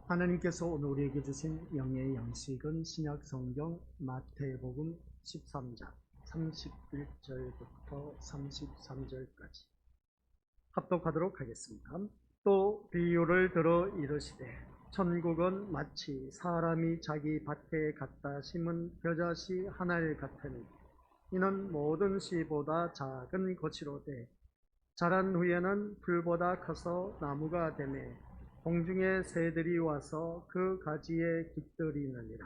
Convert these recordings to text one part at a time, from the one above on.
하나님께서 오늘 우리에게 주신 영의 양식은 신약 성경 마태복음 13장 31절부터 33절까지 합독하도록 하겠습니다. 또 비유를 들어 이르시되 천국은 마치 사람이 자기 밭에 갖다 심은 겨자씨 하나를 같으니 이는 모든 씨보다 작은 것이로되 자란 후에는 풀보다 커서 나무가 되매 공중의 새들이 와서 그 가지에 깃들이느니라.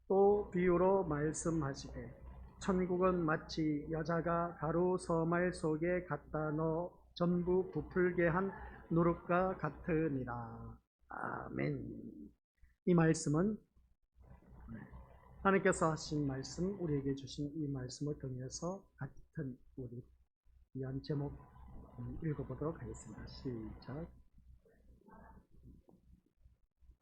또 비유로 말씀하시되 천국은 마치 여자가 가루 서말 속에 갖다 넣어 전부 부풀게 한 누룩과 같으니라. 아멘. 이 말씀은 하나님께서 하신 말씀, 우리에게 주신 이 말씀을 통해서 같은 우리 위한 제목 읽어보도록 하겠습니다. 시작.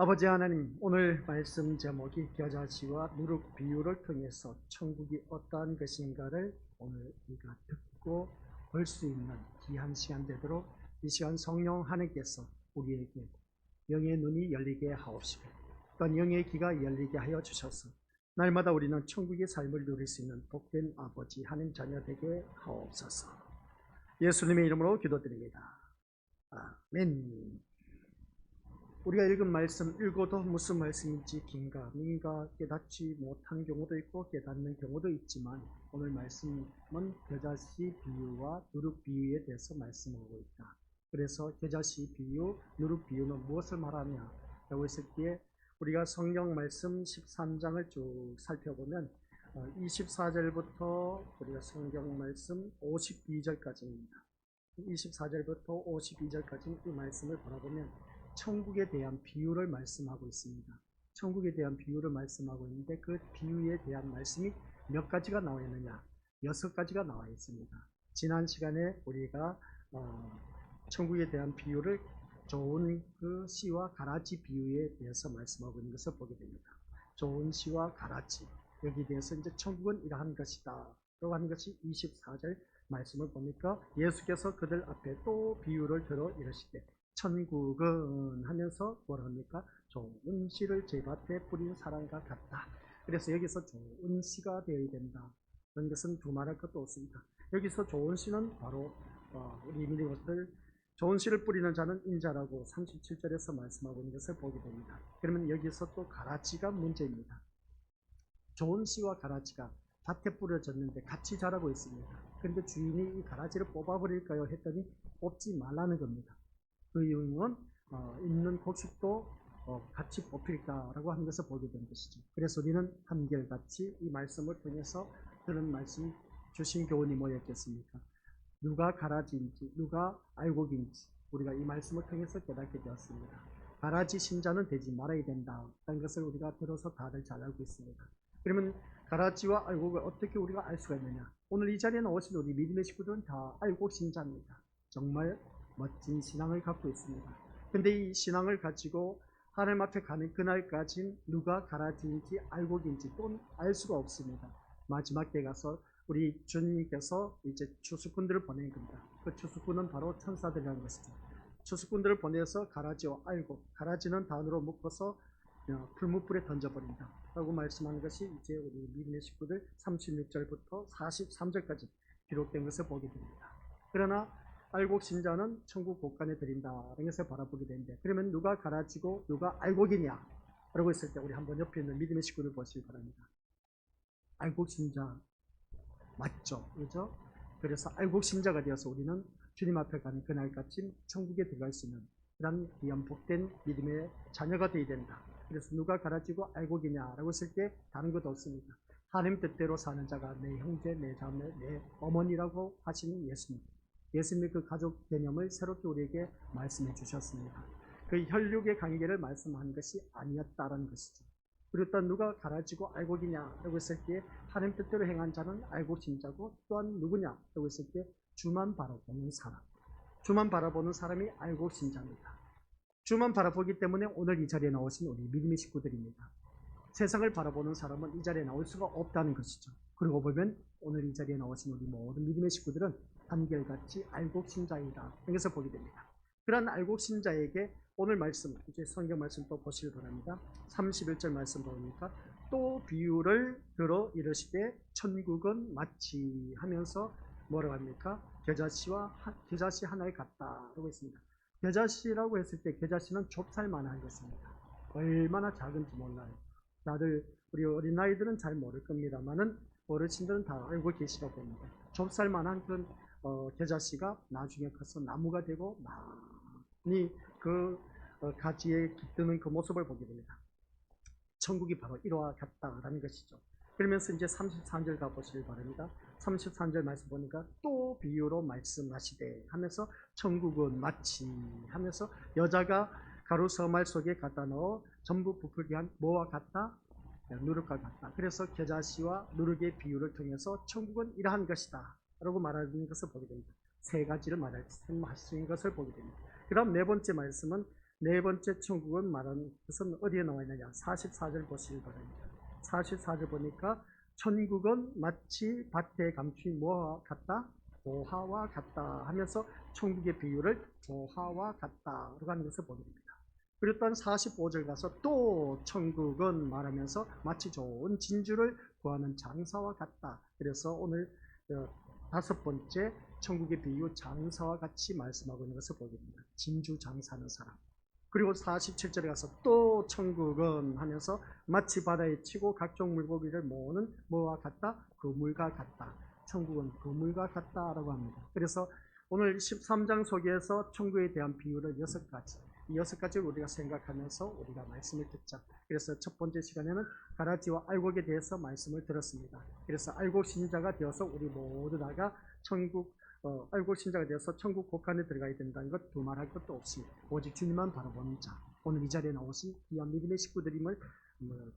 아버지 하나님, 오늘 말씀 제목이 겨자씨와 누룩 비유를 통해서 천국이 어떠한 것인가를 오늘 우리가 듣고 볼 수 있는 귀한 시간 되도록 이 시간 성령 하나님께서 우리에게 영의 눈이 열리게 하옵시고 또한 영의 귀가 열리게 하여 주셔서 날마다 우리는 천국의 삶을 누릴 수 있는 복된 아버지 하나님 자녀 되게 하옵소서. 예수님의 이름으로 기도드립니다. 아멘. 우리가 읽은 말씀 읽어도 무슨 말씀인지 긴가 민가 깨닫지 못한 경우도 있고 깨닫는 경우도 있지만 오늘 말씀은 겨자씨 비유와 누룩 비유에 대해서 말씀하고 있다. 그래서 겨자씨 비유, 누룩 비유는 무엇을 말하냐 라고 했을 때 우리가 성경 말씀 13장을 쭉 살펴보면 24절부터 우리가 성경 말씀 52절까지입니다. 24절부터 52절까지 이 말씀을 바라보면 천국에 대한 비유를 말씀하고 있습니다. 천국에 대한 비유를 말씀하고 있는데 그 비유에 대한 말씀이 몇 가지가 나와 있느냐? 6가지가 나와 있습니다. 지난 시간에 우리가 천국에 대한 비유를 좋은 그 씨와 가라지 비유에 대해서 말씀하고 있는 것을 보게 됩니다. 좋은 씨와 가라지, 여기에 대해서 이제 천국은 이러한 것이다 라고 하는 것이 24절 말씀을 보니까 예수께서 그들 앞에 또 비유를 들어 이르시되 천국은 하면서 뭐라 합니까? 좋은 씨를 제 밭에 뿌린 사람과 같다. 그래서 여기서 좋은 씨가 되어야 된다. 그런 것은 두말할 것도 없습니다. 여기서 좋은 씨는 바로 우리 믿는 것들 좋은 씨를 뿌리는 자는 인자라고 37절에서 말씀하고 있는 것을 보게 됩니다. 그러면 여기서 또 가라지가 문제입니다. 좋은 씨와 가라지가 밭에 뿌려졌는데 같이 자라고 있습니다. 그런데 주인이 이 가라지를 뽑아버릴까요? 했더니 뽑지 말라는 겁니다. 그 이유는 있는 곡식도 같이 뽑힐까라고 하는 것을 보게 된 것이죠. 그래서 우리는 한결같이 이 말씀을 통해서 그런 말씀 주신 교훈이 뭐였겠습니까? 누가 가라지인지 누가 알곡인지 우리가 이 말씀을 통해서 깨닫게 되었습니다. 가라지 신자는 되지 말아야 된다는 것을 우리가 들어서 다들 잘 알고 있습니다. 그러면 가라지와 알곡을 어떻게 우리가 알 수가 있느냐? 오늘 이 자리에 나오신 우리 믿음의 식구들은 다 알곡 신자입니다. 정말 멋진 신앙을 갖고 있습니다. 근데 이 신앙을 가지고 하나님 앞에 가는 그날까지는 누가 가라지인지 알곡인지 또 알 수가 없습니다. 마지막 때 가서 우리 주님께서 이제 추수꾼들을 보낸 겁니다. 그 추수꾼은 바로 천사들이라는 것이죠. 추수꾼들을 보내서 가라지와 알곡, 가라지는 단으로 묶어서 풀무불에 던져버린다 라고 말씀하는 것이 이제 우리 믿음의 식구들 36절부터 43절까지 기록된 것을 보게 됩니다. 그러나 알곡 신자는 천국 곳간에 드린다라는 것을 바라보게 되는데 그러면 누가 가라지고 누가 알곡이냐 라고 했을 때 우리 한번 옆에 있는 믿음의 식구들 보시기 바랍니다. 알곡 신자 맞죠? 그렇죠? 그래서 알곡 신자가 되어서 우리는 주님 앞에 가는 그날까지 천국에 들어갈 수 있는 그런 귀한 복된 믿음의 자녀가 되어야 된다. 그래서 누가 가라지고 알곡이냐라고 했을 때 다른 것도 없습니다. 하나님 뜻대로 사는 자가 내 형제, 내 자매, 내 어머니라고 하시는 예수님. 예수님의 그 가족 개념을 새롭게 우리에게 말씀해 주셨습니다. 그 혈육의 관계를 말씀한 것이 아니었다는 것이죠. 그리고 또 누가 가라지고 알곡이냐라고 했을 때 하나님 뜻대로 행한 자는 알곡 신자고 또한 누구냐라고 했을 때 주만 바라보는 사람. 주만 바라보는 사람이 알곡 신자입니다. 주만 바라보기 때문에 오늘 이 자리에 나오신 우리 믿음의 식구들입니다. 세상을 바라보는 사람은 이 자리에 나올 수가 없다는 것이죠. 그리고 보면 오늘 이 자리에 나오신 우리 모든 믿음의 식구들은 한결같이 알곡 신자이다. 이것을 보게 됩니다. 그런 알곡 신자에게 오늘 말씀, 이제 성경 말씀 또 보시기 바랍니다. 31절 말씀 보니까 또 비유를 들어 이르시되 천국은 마치 하면서 뭐라고 합니까? 겨자씨 하나에 같다라고 했습니다. 겨자씨라고 했을 때 겨자씨는 좁쌀만한 것입니다. 얼마나 작은지 몰라요. 다들 우리 어린아이들은 잘 모를 겁니다만은 어르신들은 다 알고 계시다고 봅니다. 좁쌀만한 그런 겨자씨가 나중에 커서 나무가 되고 많이 그 가지에 깃드는 그 모습을 보게 됩니다. 천국이 바로 이와 같다라는 것이죠. 그러면서 이제 33절 가보시길 바랍니다. 33절 말씀 보니까 또 비유로 말씀하시되 하면서 천국은 마치 하면서 여자가 가루 서말 속에 갖다 넣어 전부 부풀게 한 뭐와 같다? 누룩과 같다. 그래서 겨자씨와 누룩의 비유를 통해서 천국은 이러한 것이다 라고 말하는 것을 보게 됩니다. 세 가지를 말씀하신 것을 보게 됩니다. 그럼 네 번째 말씀은 네 번째 천국은 말하는 것은 어디에 나와 있느냐? 44절 보시길 바랍니다. 44절 보니까 천국은 마치 밭에 감춘 뭐와 같다? 보화와 같다 하면서 천국의 비유를 보화와 같다라고 하는 것을 보게 됩니다. 그리고 또한 45절 가서 또 천국은 말하면서 마치 좋은 진주를 구하는 장사와 같다. 그래서 오늘 다섯 번째 천국의 비유 장사와 같이 말씀하고 있는 것을 보게 됩니다. 진주 장사하는 사람. 그리고 47절에 가서 또 천국은 하면서 마치 바다에 치고 각종 물고기를 모으는 뭐와 같다? 그물과 같다. 천국은 그물과 같다라고 합니다. 그래서 오늘 13장 속에서 천국에 대한 비유를 6가지, 이 6가지를 우리가 생각하면서 우리가 말씀을 듣자. 그래서 첫 번째 시간에는 가라지와 알곡에 대해서 말씀을 들었습니다. 그래서 알곡 신자가 되어서 우리 모두 다가 천국 알고 신자가 되어서 천국 곳간에 들어가야 된다는 것 두말할 것도 없습니다. 오직 주님만 바라보는 자, 오늘 이 자리에 나오신 귀한 믿음의 식구들임을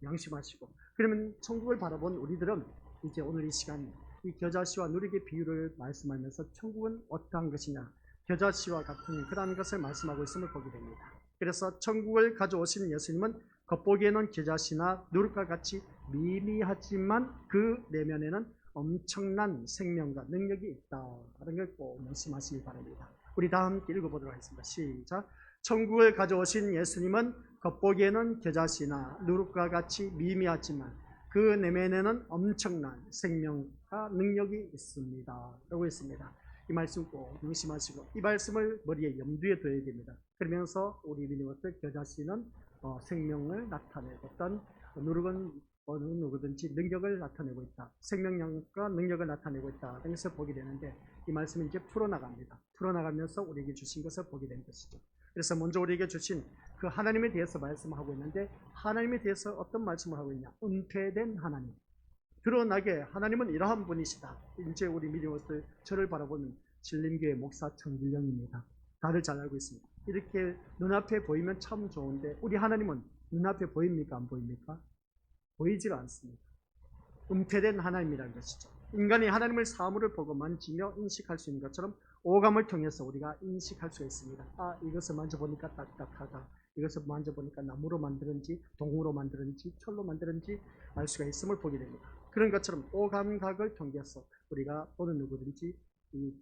양심하시고, 그러면 천국을 바라본 우리들은 이제 오늘 이 시간 이 겨자씨와 누룩의 비유를 말씀하면서 천국은 어떠한 것이냐, 겨자씨와 같은 그러한 것을 말씀하고 있음을 보게 됩니다. 그래서 천국을 가져오신 예수님은 겉보기에는 겨자씨나 누룩과 같이 미미하지만 그 내면에는 엄청난 생명과 능력이 있다는 걸 꼭 명심하시기 바랍니다. 우리 다 함께 읽어보도록 하겠습니다. 시작. 천국을 가져오신 예수님은 겉보기에는 겨자씨나 누룩과 같이 미미하지만 그 내면에는 엄청난 생명과 능력이 있습니다 라고 했습니다. 이 말씀 꼭 명심하시고 이 말씀을 머리에 염두에 둬야 됩니다. 그러면서 우리 믿음으로서 겨자씨는 생명을 나타내고 어떤 누룩은 어느 누구든지 능력을 나타내고 있다. 생명력과 능력을 나타내고 있다. 라는 것을 보게 되는데 이 말씀은 이제 풀어나갑니다. 풀어나가면서 우리에게 주신 것을 보게 된 것이죠. 그래서 먼저 우리에게 주신 그 하나님에 대해서 말씀하고 있는데 하나님에 대해서 어떤 말씀을 하고 있냐? 은폐된 하나님. 드러나게 하나님은 이러한 분이시다. 이제 우리 믿음으로서 저를 바라보는 진림교회 목사 정길영입니다. 다들 잘 알고 있습니다. 이렇게 눈앞에 보이면 참 좋은데 우리 하나님은 눈앞에 보입니까? 안 보입니까? 보이질 않습니다. 은폐된 하나님이라는 것이죠. 인간이 하나님을 사물을 보고 만지며 인식할 수 있는 것처럼 오감을 통해서 우리가 인식할 수가 있습니다. 아, 이것을 만져보니까 딱딱하다. 이것을 만져보니까 나무로 만들었는지 동으로 만들었는지 철로 만들었는지 알 수가 있음을 보게 됩니다. 그런 것처럼 오감각을 통해서 우리가 어느 누구든지 이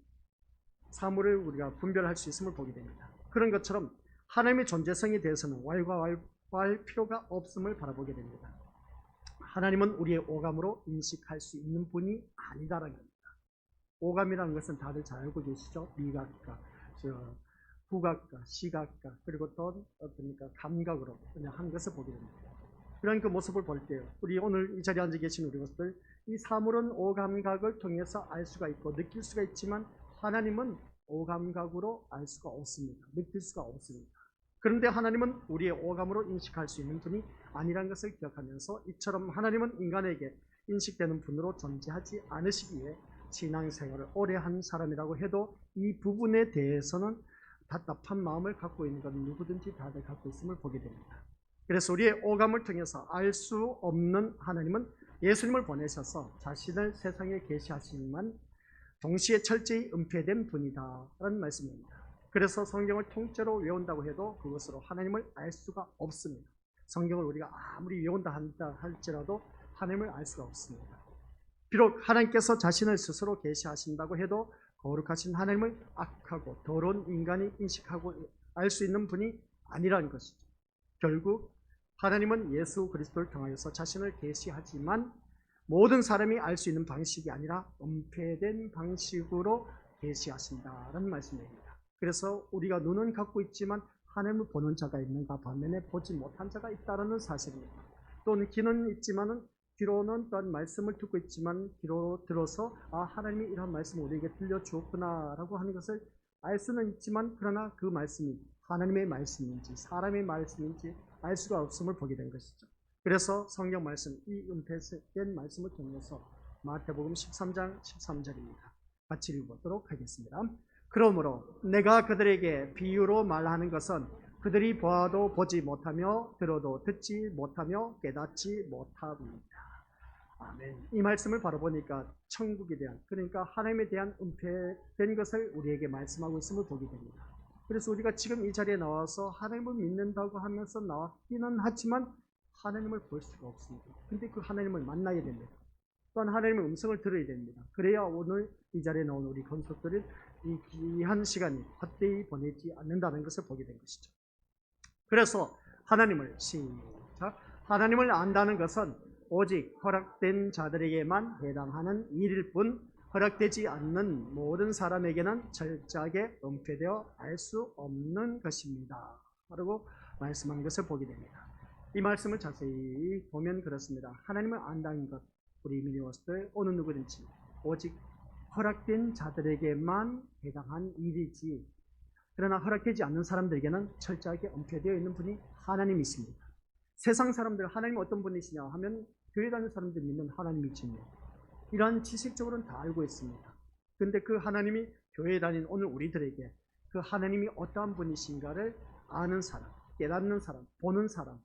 사물을 우리가 분별할 수 있음을 보게 됩니다. 그런 것처럼 하나님의 존재성에 대해서는 왈가왈부할 필요가 없음을 바라보게 됩니다. 하나님은 우리의 오감으로 인식할 수 있는 분이 아니다라는 겁니다. 오감이라는 것은 다들 잘 알고 계시죠? 미각과 후각과 시각과 그리고 또 어떻습니까? 감각으로 그냥 한 것을 보게 됩니다. 그런 그 모습을 볼 때요, 우리 오늘 이 자리에 앉아 계신 우리 것들, 이 사물은 오감각을 통해서 알 수가 있고 느낄 수가 있지만 하나님은 오감각으로 알 수가 없습니다. 느낄 수가 없습니다. 그런데 하나님은 우리의 오감으로 인식할 수 있는 분이 아니라는 것을 기억하면서 이처럼 하나님은 인간에게 인식되는 분으로 존재하지 않으시기에 신앙생활을 오래 한 사람이라고 해도 이 부분에 대해서는 답답한 마음을 갖고 있는 건 누구든지 다들 갖고 있음을 보게 됩니다. 그래서 우리의 오감을 통해서 알 수 없는 하나님은 예수님을 보내셔서 자신을 세상에 계시하시지만 동시에 철저히 은폐된 분이다 라는 말씀입니다. 그래서 성경을 통째로 외운다고 해도 그것으로 하나님을 알 수가 없습니다. 성경을 우리가 아무리 외운다 한다 할지라도 하나님을 알 수가 없습니다. 비록 하나님께서 자신을 스스로 계시하신다고 해도 거룩하신 하나님을 악하고 더러운 인간이 인식하고 알 수 있는 분이 아니라는 것이죠. 결국 하나님은 예수 그리스도를 통하여서 자신을 계시하지만 모든 사람이 알 수 있는 방식이 아니라 은폐된 방식으로 계시하신다는 말씀입니다. 그래서 우리가 눈은 갖고 있지만 하나님을 보는 자가 있는가, 반면에 보지 못한 자가 있다는 사실입니다. 또는 귀는 있지만은 귀로는 또한 말씀을 듣고 있지만 귀로 들어서 하나님이 이런 말씀을 우리에게 들려주었구나라고 하는 것을 알 수는 있지만 그러나 그 말씀이 하나님의 말씀인지 사람의 말씀인지 알 수가 없음을 보게 된 것이죠. 그래서 성경 말씀, 이 은폐된 말씀을 통해서 마태복음 13장 13절입니다. 같이 읽어보도록 하겠습니다. 그러므로 내가 그들에게 비유로 말하는 것은 그들이 보아도 보지 못하며 들어도 듣지 못하며 깨닫지 못합니다. 아멘. 이 말씀을 바로 보니까 천국에 대한, 그러니까 하나님에 대한 은폐된 것을 우리에게 말씀하고 있음을 보게 됩니다. 그래서 우리가 지금 이 자리에 나와서 하나님을 믿는다고 하면서 나왔기는 하지만 하나님을 볼 수가 없습니다. 근데 그 하나님을 만나야 됩니다. 또한 하나님의 음성을 들어야 됩니다. 그래야 오늘 이 자리에 나온 우리 건속들은 이 귀한 시간이 헛되이 보내지 않는다는 것을 보게 된 것이죠. 그래서 하나님을 하나님을 안다는 것은 오직 허락된 자들에게만 해당하는 일일 뿐 허락되지 않는 모든 사람에게는 철저하게 은폐되어 알 수 없는 것입니다. 라고 말씀하는 것을 보게 됩니다. 이 말씀을 자세히 보면 그렇습니다. 하나님을 안다는 것, 우리 믿음으로서 어느 누구든지 오직 허락된 자들에게만 해당한 일이지, 그러나 허락되지 않는 사람들에게는 철저하게 은폐되어 있는 분이 하나님이십니다. 세상 사람들 하나님이 어떤 분이시냐 하면 교회 다니는 사람들 믿는 하나님이십니다. 이러한 지식적으로는 다 알고 있습니다. 그런데 그 하나님이 교회에 다니는 오늘 우리들에게 그 하나님이 어떠한 분이신가를 아는 사람, 깨닫는 사람, 보는 사람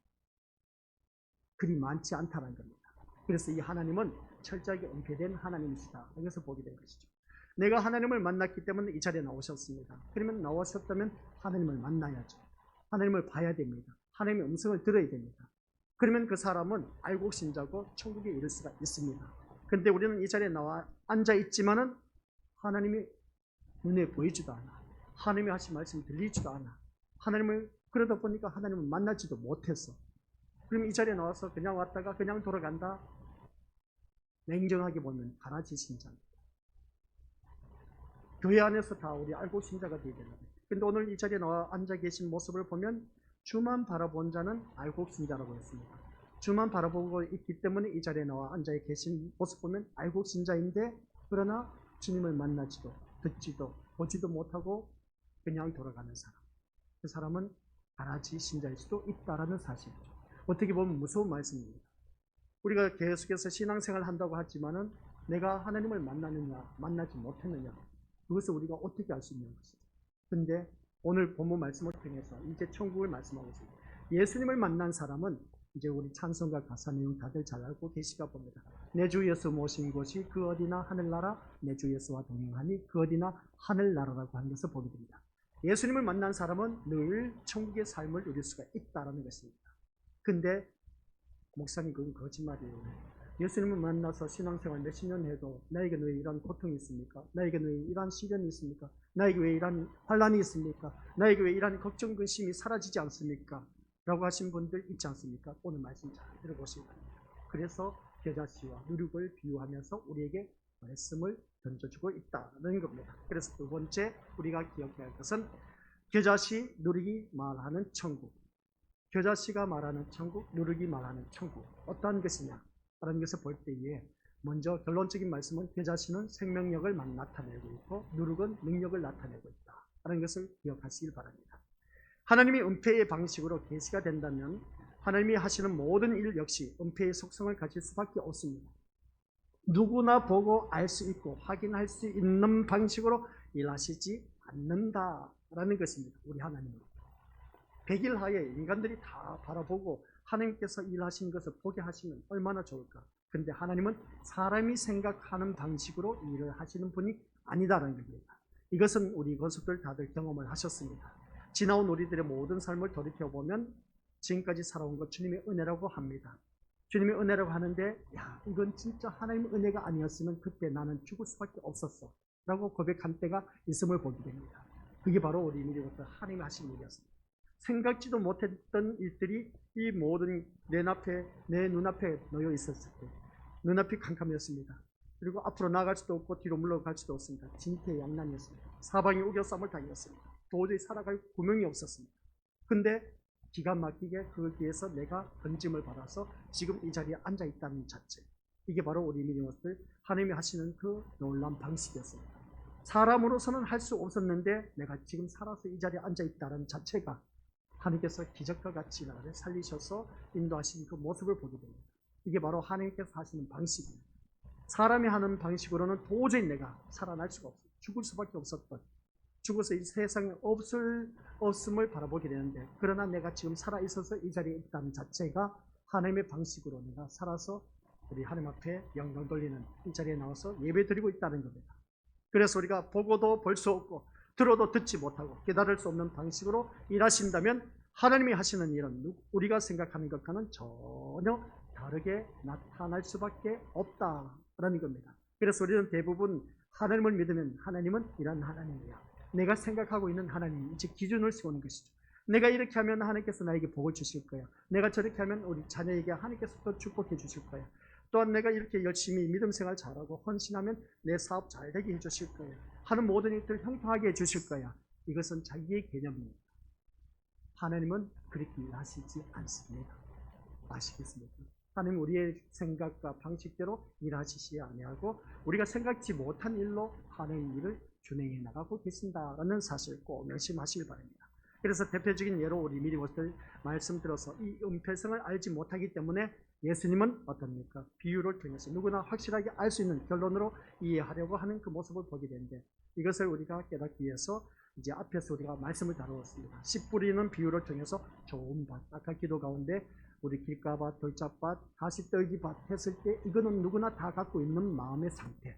그리 많지 않다는 겁니다. 그래서 이 하나님은 철저하게 은폐된 하나님이시다. 여기서 보게 된 것이죠. 내가 하나님을 만났기 때문에 이 자리에 나오셨습니다. 그러면 나오셨다면 하나님을 만나야죠. 하나님을 봐야 됩니다. 하나님의 음성을 들어야 됩니다. 그러면 그 사람은 알곡 신자고 천국에 이를 수가 있습니다. 그런데 우리는 이 자리에 나와 앉아 있지만은 하나님이 눈에 보이지도 않아. 하나님이 하신 말씀이 들리지도 않아. 하나님을 그러다 보니까 하나님을 만나지도 못했어. 그럼 이 자리에 나와서 그냥 왔다가 그냥 돌아간다? 냉정하게 보면 가라지 신자입니다. 교회 안에서 다 우리 알고 신자가 되어야 되는 거예요. 근데 오늘 이 자리에 나와 앉아 계신 모습을 보면 주만 바라본 자는 알곡 신자라고 했습니다. 주만 바라보고 있기 때문에 이 자리에 나와 앉아 계신 모습 보면 알곡 신자인데, 그러나 주님을 만나지도 듣지도 보지도 못하고 그냥 돌아가는 사람, 그 사람은 가라지 신자일 수도 있다는 사실이죠. 어떻게 보면 무서운 말씀입니다. 우리가 계속해서 신앙생활을 한다고 하지만은 내가 하나님을 만나느냐 만나지 못했느냐, 그것을 우리가 어떻게 알 수 있는 것이죠. 그런데 오늘 본문 말씀을 통해서 이제 천국을 말씀하고 있습니다. 예수님을 만난 사람은 이제 우리 찬송과 가사 내용 다들 잘 알고 계시가 봅니다. 내 주 예수 모신 곳이 그 어디나 하늘나라, 내 주 예수와 동행하니 그 어디나 하늘나라라고 하는 것을 보게 됩니다. 예수님을 만난 사람은 늘 천국의 삶을 누릴 수가 있다는 것입니다. 근데 목사님 그건 거짓말이에요. 예수님을 만나서 신앙생활 몇십 년 해도 나에게 왜 이런 고통이 있습니까? 나에게 왜 이런 시련이 있습니까? 나에게 왜 이런 환란이 있습니까? 나에게 왜 이런 걱정 근심이 사라지지 않습니까? 라고 하신 분들 있지 않습니까? 오늘 말씀 잘 들어보시기 바랍니다. 그래서 겨자씨와 누룩을 비유하면서 우리에게 말씀을 던져주고 있다는 겁니다. 그래서 두 번째 우리가 기억해야 할 것은 겨자씨, 누룩이 말하는 천국. 겨자씨가 말하는 천국, 누룩이 말하는 천국. 어떠한 것이냐? 라는 것을 볼 때에 먼저 결론적인 말씀은 겨자씨는 생명력을 나타내고 있고 누룩은 능력을 나타내고 있다. 라는 것을 기억하시길 바랍니다. 하나님이 은폐의 방식으로 계시가 된다면 하나님이 하시는 모든 일 역시 은폐의 속성을 가질 수밖에 없습니다. 누구나 보고 알 수 있고 확인할 수 있는 방식으로 일하시지 않는다라는 것입니다. 우리 하나님은. 백일하에 인간들이 다 바라보고 하나님께서 일하신 것을 보게 하시면 얼마나 좋을까. 그런데 하나님은 사람이 생각하는 방식으로 일을 하시는 분이 아니다라는 겁니다. 이것은 우리 건속들 다들 경험을 하셨습니다. 지나온 우리들의 모든 삶을 돌이켜보면 지금까지 살아온 것 주님의 은혜라고 합니다. 주님의 은혜라고 하는데 이건 진짜 하나님의 은혜가 아니었으면 그때 나는 죽을 수밖에 없었어 라고 고백한 때가 있음을 보게 됩니다. 그게 바로 우리 믿음으로부터 하나님이 하신 일이었습니다. 생각지도 못했던 일들이 이 모든 내 눈앞에 놓여 있었을 때 눈앞이 캄캄했습니다. 그리고 앞으로 나갈 수도 없고 뒤로 물러갈 수도 없습니다. 진퇴양난이었습니다. 사방이 우겨쌈을 당했습니다. 도저히 살아갈 구멍이 없었습니다. 근데 기가 막히게 거기에서 내가 건짐을 받아서 지금 이 자리에 앉아 있다는 자체, 이게 바로 우리 믿음들 하나님이 하시는 그 놀라운 방식이었습니다. 사람으로서는 할 수 없었는데 내가 지금 살아서 이 자리에 앉아 있다는 자체가 하나님께서 기적과 같이 나를 살리셔서 인도하신 그 모습을 보게 됩니다. 이게 바로 하나님께서 하시는 방식입니다. 사람이 하는 방식으로는 도저히 내가 살아날 수가 없어요. 죽을 수밖에 없었던, 죽어서 이 세상에 없음을 바라보게 되는데, 그러나 내가 지금 살아있어서 이 자리에 있다는 자체가 하나님의 방식으로 내가 살아서 우리 하나님 앞에 영광 돌리는 이 자리에 나와서 예배 드리고 있다는 겁니다. 그래서 우리가 보고도 볼 수 없고 들어도 듣지 못하고 깨달을 수 없는 방식으로 일하신다면 하나님이 하시는 일은 우리가 생각하는 것과는 전혀 다르게 나타날 수밖에 없다라는 겁니다. 그래서 우리는 대부분 하나님을 믿으면 하나님은 이런 하나님이야, 내가 생각하고 있는 하나님, 이제 기준을 세우는 것이죠. 내가 이렇게 하면 하나님께서 나에게 복을 주실 거야. 내가 저렇게 하면 우리 자녀에게 하나님께서 또 축복해 주실 거야. 또한 내가 이렇게 열심히 믿음 생활 잘하고 헌신하면 내 사업 잘 되게 해주실 거야. 하는 모든 일들 형통하게 해주실 거야. 이것은 자기의 개념입니다. 하나님은 그렇게 일하시지 않습니다. 아시겠습니까? 하나님은 우리의 생각과 방식대로 일하시지 아니하고 우리가 생각지 못한 일로 하나님의 일을 준행해 나가고 계신다라는 사실을 꼭 명심하시길 바랍니다. 그래서 대표적인 예로 우리 미리 말씀 들어서 이 은폐성을 알지 못하기 때문에 예수님은 어떻습니까? 비유를 통해서 누구나 확실하게 알 수 있는 결론으로 이해하려고 하는 그 모습을 보게 되는데, 이것을 우리가 깨닫기 위해서 이제 앞에서 우리가 말씀을 다루었습니다. 씨 뿌리는 비유를 통해서 좋은 밭, 아까 기도 가운데 우리 길가밭, 돌짝밭, 가시떨기밭 했을 때 이거는 누구나 다 갖고 있는 마음의 상태.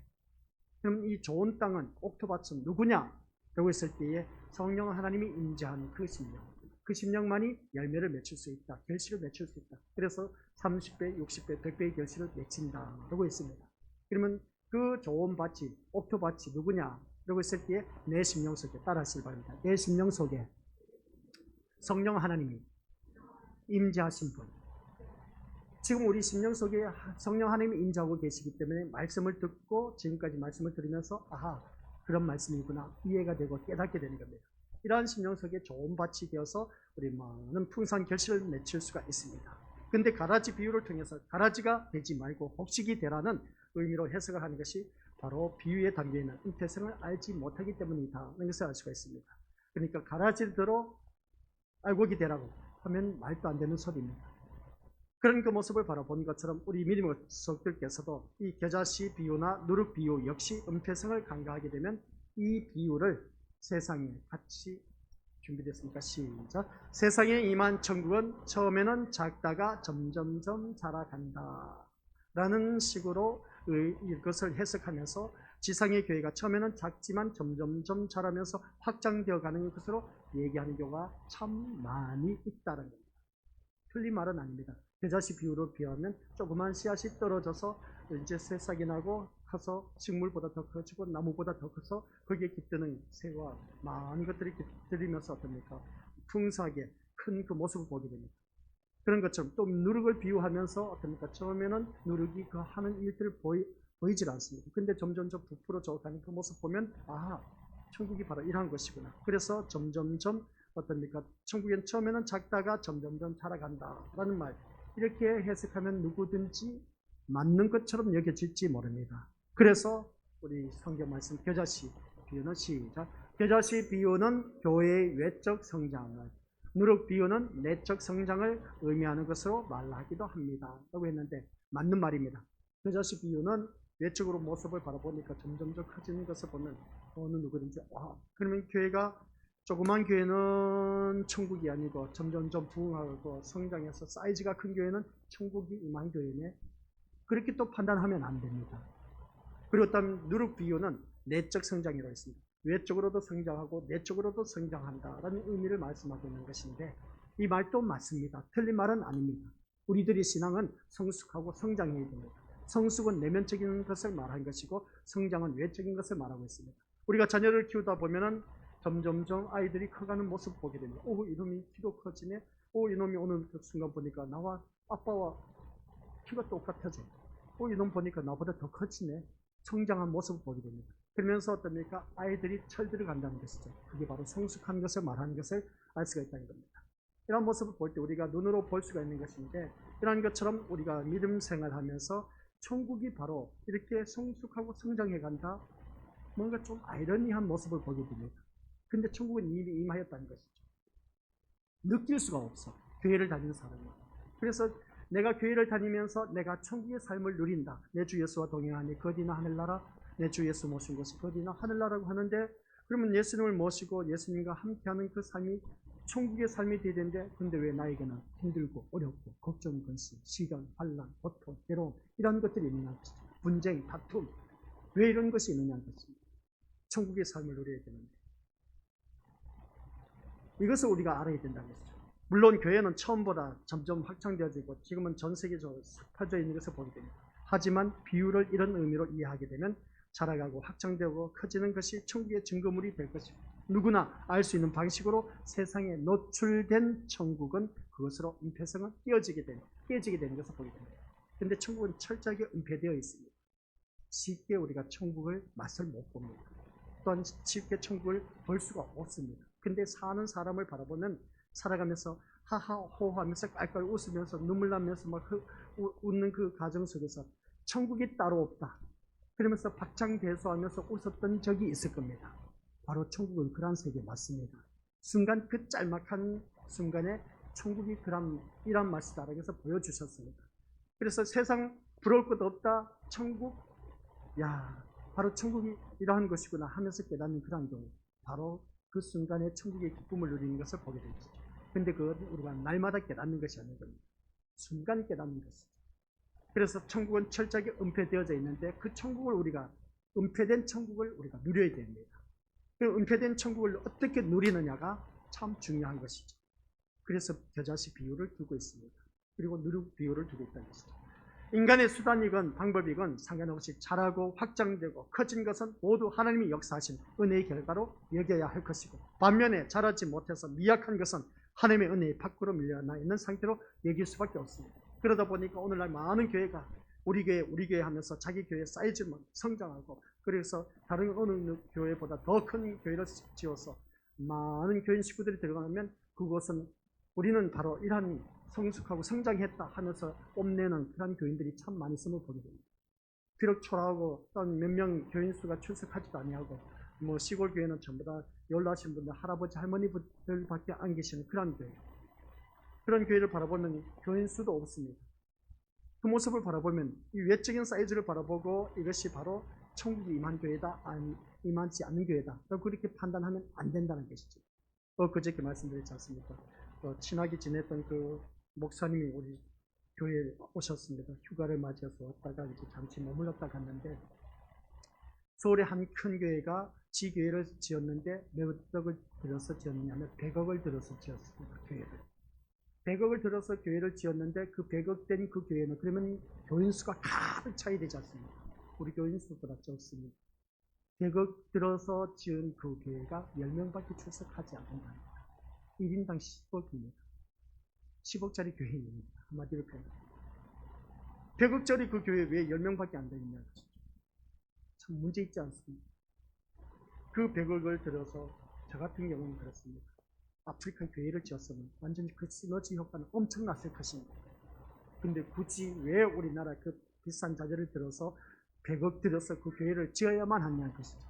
그럼 이 좋은 땅은, 옥토밭은 누구냐? 라고 했을 때에 성령 하나님이 임재하는 그 심령, 그 심령만이 열매를 맺힐 수 있다, 결실을 맺힐 수 있다. 그래서 30배, 60배, 100배의 결실을 맺힌다라고 했습니다. 그러면 그 좋은 밭이, 옥토밭이 누구냐? 라고 했을 때에 내 심령 속에, 따라하시기 바랍니다. 내 심령 속에 성령 하나님이 임재하신 분, 지금 우리 심령 속에 성령 하나님이 임재하고 계시기 때문에 말씀을 듣고 지금까지 말씀을 들으면서 아하, 그런 말씀이구나, 이해가 되고 깨닫게 되는 겁니다. 이러한 심령 속에 좋은 밭이 되어서 우리 많은 풍성한 결실을 맺힐 수가 있습니다. 근데 가라지 비유를 통해서 가라지가 되지 말고 곡식이 되라는 의미로 해석을 하는 것이 바로 비유에 담겨있는 은폐성을 알지 못하기 때문이다 하는 것을 알 수가 있습니다. 그러니까 가라지대로 알곡이 되라고 하면 말도 안 되는 소리입니다. 그런 그 모습을 바라본 것처럼 우리 믿음의 속들께서도 이 겨자씨 비유나 누룩 비유 역시 은폐성을 간과하게 되면 이 비유를 세상에 같이 준비됐습니까? 시작. 세상에 임한 천국은 처음에는 작다가 점점점 자라간다 라는 식으로 이것을 해석하면서 지상의 교회가 처음에는 작지만 점점점 자라면서 확장되어 가는 것으로 얘기하는 경우가 참 많이 있다는 겁니다. 틀린 말은 아닙니다. 겨자씨 비유로 비하면 조그만 씨앗이 떨어져서 이제 새싹이 나고 커서 식물보다 더 커지고 나무보다 더 커서 거기에 깃드는 새와 많은 것들이 깃들이면서 어떻습니까? 풍성하게 큰 그 모습을 보게 됩니다. 그런 것처럼 또 누룩을 비유하면서 어떻습니까? 처음에는 누룩이 그 하는 일들을 보이질 않습니다. 근데 점점점 부풀어져 가는 그 모습 보면 아, 천국이 바로 이러한 것이구나. 그래서 점점점 어떻습니까? 천국엔 처음에는 작다가 점점점 자라간다라는 말, 이렇게 해석하면 누구든지 맞는 것처럼 여겨질지 모릅니다. 그래서 우리 성경 말씀 겨자씨 비유는 시작. 겨자씨 비유는 교회의 외적 성장을, 누룩 비유는 내적 성장을 의미하는 것으로 말하기도 합니다 라고 했는데 맞는 말입니다. 겨자씨 비유는 외적으로 모습을 바라보니까 점점점 커지는 것을 보면 어느 누구든지 그러면 교회가, 조그만 교회는 천국이 아니고 점점점 부흥하고 성장해서 사이즈가 큰 교회는 천국이 임한 교회네, 그렇게 또 판단하면 안 됩니다. 그리고 또 누룩 비유는 내적 성장이라고 했습니다. 외적으로도 성장하고 내적으로도 성장한다라는 의미를 말씀하고 있는 것인데 이 말도 맞습니다. 틀린 말은 아닙니다. 우리들의 신앙은 성숙하고 성장해야 됩니다. 성숙은 내면적인 것을 말한 것이고 성장은 외적인 것을 말하고 있습니다. 우리가 자녀를 키우다 보면은 점점점 아이들이 커가는 모습 보게 됩니다. 오, 이놈이 키도 커지네. 오, 이놈이 오늘 그 순간 보니까 나와 아빠와 키가 똑같아져. 오, 이놈 보니까 나보다 더 커지네. 성장한 모습을 보게 됩니다. 그러면서 어떻습니까? 아이들이 철들어 간다는 것이죠. 그게 바로 성숙한 것을 말하는 것을 알 수가 있다는 겁니다. 이런 모습을 볼 때 우리가 눈으로 볼 수가 있는 것인데, 이런 것처럼 우리가 믿음 생활하면서 천국이 바로 이렇게 성숙하고 성장해 간다. 뭔가 좀 아이러니한 모습을 보게 됩니다. 근데 천국은 이미 임하였다는 것이죠. 느낄 수가 없어. 교회를 다니는 사람이. 그래서 내가 교회를 다니면서 내가 천국의 삶을 누린다. 내 주 예수와 동행하니 거디나 하늘나라, 내 주 예수 모신 것이 거디나 하늘나라고 하는데, 그러면 예수님을 모시고 예수님과 함께하는 그 삶이 천국의 삶이 되야 되는데, 근데 왜 나에게는 힘들고 어렵고 걱정, 근심, 시련, 환난, 고통, 괴로움 이런 것들이 있느냐는 것이죠. 분쟁, 다툼. 왜 이런 것이 있느냐는 것입니다. 천국의 삶을 누려야 되는데 이것을 우리가 알아야 된다는 것이죠. 물론 교회는 처음보다 점점 확장되어지고 지금은 전 세계적으로 퍼져 있는 것을 보게 됩니다. 하지만 비유를 이런 의미로 이해하게 되면 자라가고 확장되고 커지는 것이 천국의 증거물이 될 것입니다. 누구나 알 수 있는 방식으로 세상에 노출된 천국은 그것으로 은폐성은 깨지게 되는 것을 보게 됩니다. 그런데 천국은 철저하게 은폐되어 있습니다. 쉽게 우리가 천국을 맛을 못 봅니다. 또한 쉽게 천국을 볼 수가 없습니다. 근데 사는 사람을 바라보면 살아가면서 하하호호 하면서 깔깔 웃으면서 눈물 나면서 막 웃는 그 가정 속에서 천국이 따로 없다. 그러면서 박장대소하면서 웃었던 적이 있을 겁니다. 바로 천국은 그런 세계 맞습니다. 순간 그 짤막한 순간에 천국이 이란 맛이다라고 해서 보여주셨습니다. 그래서 세상 부러울 것도 없다. 천국, 야, 바로 천국이 이러한 것이구나 하면서 깨닫는 그런 경우, 바로 그 순간에 천국의 기쁨을 누리는 것을 보게 되죠. 근데 그것은 우리가 날마다 깨닫는 것이 아닌 겁니다. 순간 깨닫는 것이죠. 그래서 천국은 철저하게 은폐되어져 있는데 그 천국을 은폐된 천국을 우리가 누려야 됩니다. 그 은폐된 천국을 어떻게 누리느냐가 참 중요한 것이죠. 그래서 겨자씨 비유를 두고 있습니다. 그리고 누룩 비유를 두고 있다는 것이죠. 인간의 수단이건 방법이건 상관없이 자라고 확장되고 커진 것은 모두 하나님이 역사하신 은혜의 결과로 여겨야 할 것이고, 반면에 자라지 못해서 미약한 것은 하나님의 은혜의 밖으로 밀려나 있는 상태로 여길 수밖에 없습니다. 그러다 보니까 오늘날 많은 교회가 우리 교회 하면서 자기 교회 사이즈만 성장하고, 그래서 다른 어느 교회보다 더 큰 교회를 지어서 많은 교인 식구들이 들어가면 그것은 우리는 바로 이러한 성숙하고 성장했다 하면서 뽐내는 그런 교인들이 참 많이 있음을 보게 됩니다. 비록 초라하고 몇 명 교인 수가 출석하지도 아니하고 뭐 시골 교회는 전부 다 연로하신 분들, 할아버지 할머니들밖에 안 계시는 그런 교회, 그런 교회를 바라보면 교인 수도 없습니다. 그 모습을 바라보면 이 외적인 사이즈를 바라보고 이것이 바로 천국이 임한 교회다, 임하지 않는 교회다, 그렇게 판단하면 안 된다는 것이죠. 그저께 말씀드렸지 않습니까? 친하게 지냈던 그 목사님이 우리 교회에 오셨습니다. 휴가를 맞이해서 왔다가 이제 잠시 머물렀다 갔는데, 서울의 한 큰 교회가 지교회를 지었는데 몇 억을 들여서 지었느냐면 100억을 들여서 지었습니다. 교회를. 100억을 들여서 교회를 지었는데 그 100억 된 그 교회는 그러면 교인 수가 가득 차야 되지 않습니까? 우리 교인 수보다 적습니다. 100억 들어서 지은 그 교회가 10명밖에 출석하지 않는다. 1인당 10억입니다. 10억짜리 교회입니다. 한마디로 표현합니다. 100억짜리 그 교회에 왜 10명밖에 안 되느냐. 참 문제 있지 않습니까? 그 100억을 들여서 저 같은 경우는 그렇습니다. 아프리카 교회를 지었으면 완전히 그 시너지 효과는 엄청났을 것입니다. 근데 굳이 왜 우리나라 그 비싼 자재를 들어서 100억 들여서 그 교회를 지어야만 하냐는 것이죠.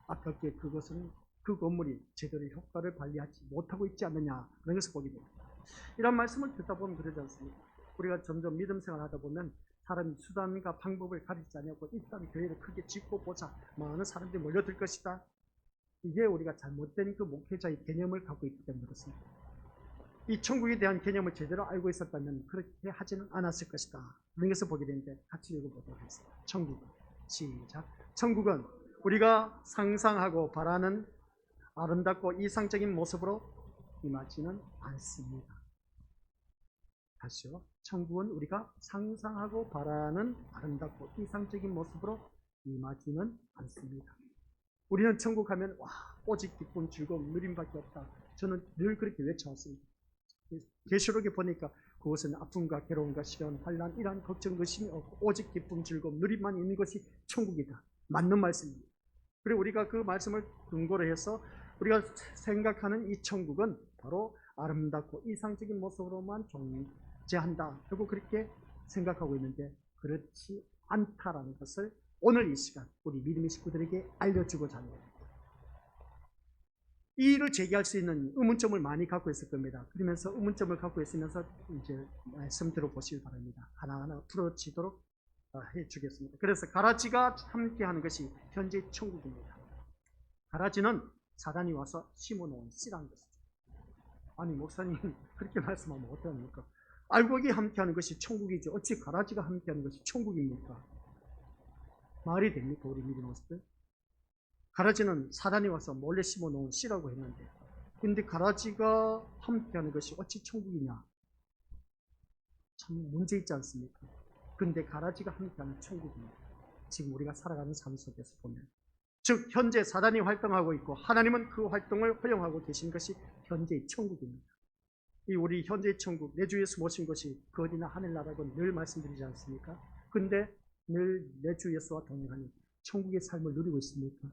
아깝게 그것은 그 건물이 제대로 효과를 발휘하지 못하고 있지 않느냐, 그런 것을 보게 됩니다. 이런 말씀을 듣다 보면 그러지 않습니까? 우리가 점점 믿음 생활을 하다 보면 사람이 수단과 방법을 가리지 않고 일단 교회를 크게 짓고 보자, 많은 사람들이 몰려들 것이다. 이게 우리가 잘못된 그 목회자의 개념을 갖고 있기 때문에 그렇습니다. 이 천국에 대한 개념을 제대로 알고 있었다면 그렇게 하지는 않았을 것이다. 그런 것을 보게 되는데 같이 읽어보도록 하겠습니다. 천국은, 시작. 천국은 우리가 상상하고 바라는 아름답고 이상적인 모습으로 임하지는 않습니다. 다시요. 천국은 우리가 상상하고 바라는 아름답고 이상적인 모습으로 임하지는 않습니다. 우리는 천국 가면 와, 오직 기쁨, 즐거움, 누림밖에 없다. 저는 늘 그렇게 외쳐왔습니다. 계시록에 보니까 그것은 아픔과 괴로움과 시련, 환난, 이러한 걱정, 의심이 없고 오직 기쁨, 즐거움, 누림만 있는 것이 천국이다. 맞는 말씀입니다. 그리고 우리가 그 말씀을 근거로 해서 우리가 생각하는 이 천국은 바로 아름답고 이상적인 모습으로만 존재한다. 결국 그렇게 생각하고 있는데 그렇지 않다라는 것을 오늘 이 시간 우리 믿음의 식구들에게 알려주고자 합니다. 이 일을 제기할 수 있는 의문점을 많이 갖고 있을 겁니다. 그러면서 의문점을 갖고 있으면서 이제 말씀 들어보시기 바랍니다. 하나하나 풀어지도록 해주겠습니다. 그래서 가라지가 함께하는 것이 현재 천국입니다. 가라지는 사단이 와서 심어놓은 씨라는 것이죠. 아니 목사님 그렇게 말씀하면 어떡합니까? 알곡이 함께하는 것이 천국이죠. 어찌 가라지가 함께하는 것이 천국입니까? 말이 됩니까? 우리 믿음의 모습들? 가라지는 사단이 와서 몰래 심어놓은 씨라고 했는데 근데 가라지가 함께하는 것이 어찌 천국이냐? 참 문제 있지 않습니까? 근데 가라지가 함께하는 천국입니다. 지금 우리가 살아가는 삶 속에서 보면 즉 현재 사단이 활동하고 있고 하나님은 그 활동을 허용하고 계신 것이 현재의 천국입니다. 이 우리 현재의 천국, 내 주 예수 모신 것이 그 어디나 하늘나라고 늘 말씀드리지 않습니까? 근데 늘 내 주 예수와 동행하니 천국의 삶을 누리고 있습니까?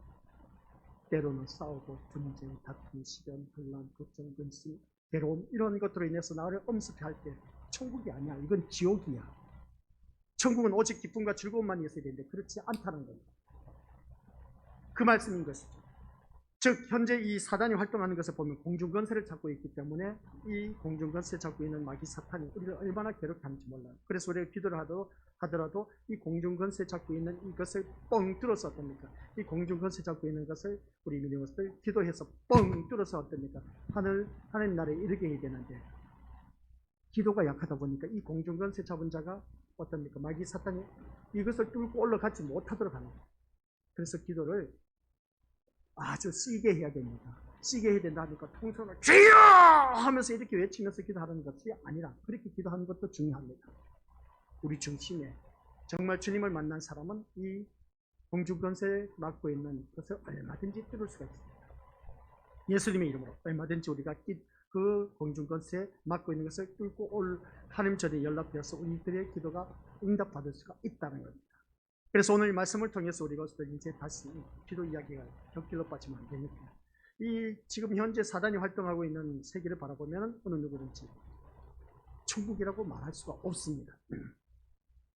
때로는 싸우고 분쟁, 다툼, 시련, 혼란, 걱정, 근심, 괴로움 이런 것들로 인해서 나를 엄습할 때 천국이 아니야. 이건 지옥이야. 천국은 오직 기쁨과 즐거움만 있어야 되는데 그렇지 않다는 겁니다. 그 말씀인 것이죠. 즉 현재 이 사단이 활동하는 것을 보면 공중권세를 잡고 있기 때문에 이 공중권세 잡고 있는 마귀 사탄이 우리를 얼마나 괴롭히는지 몰라요. 그래서 우리가 기도를 하더라도 이 공중권세 잡고 있는 이것을 뻥 뚫어서 어떻습니까? 이 공중권세 잡고 있는 것을 우리 믿음으로서 기도해서 뻥 뚫어서 어떻습니까? 하나님 나라에 이르게 해야 되는데 기도가 약하다 보니까 이 공중권세 잡은 자가 어떻습니까? 마귀 사탄이 이것을 뚫고 올라가지 못하도록 합니다. 그래서 기도를 아주 세게 해야 됩니다. 세게 해야 된다 하니까 통성을 주여 하면서 이렇게 외치면서 기도하는 것이 아니라 그렇게 기도하는 것도 중요합니다. 우리 중심에 정말 주님을 만난 사람은 이 공중권세에 맡고 있는 것을 얼마든지 뚫을 수가 있습니다. 예수님의 이름으로 얼마든지 우리가 그 공중권세에 맡고 있는 것을 뚫고 하나님 전에 연락되어서 우리들의 기도가 응답받을 수가 있다는 겁니다. 그래서 오늘 말씀을 통해서 우리가 이제 다시 기도 이야기가 곁길로 빠지면 안 되니까 이 지금 현재 사단이 활동하고 있는 세계를 바라보면 어느 누구든지 천국이라고 말할 수가 없습니다.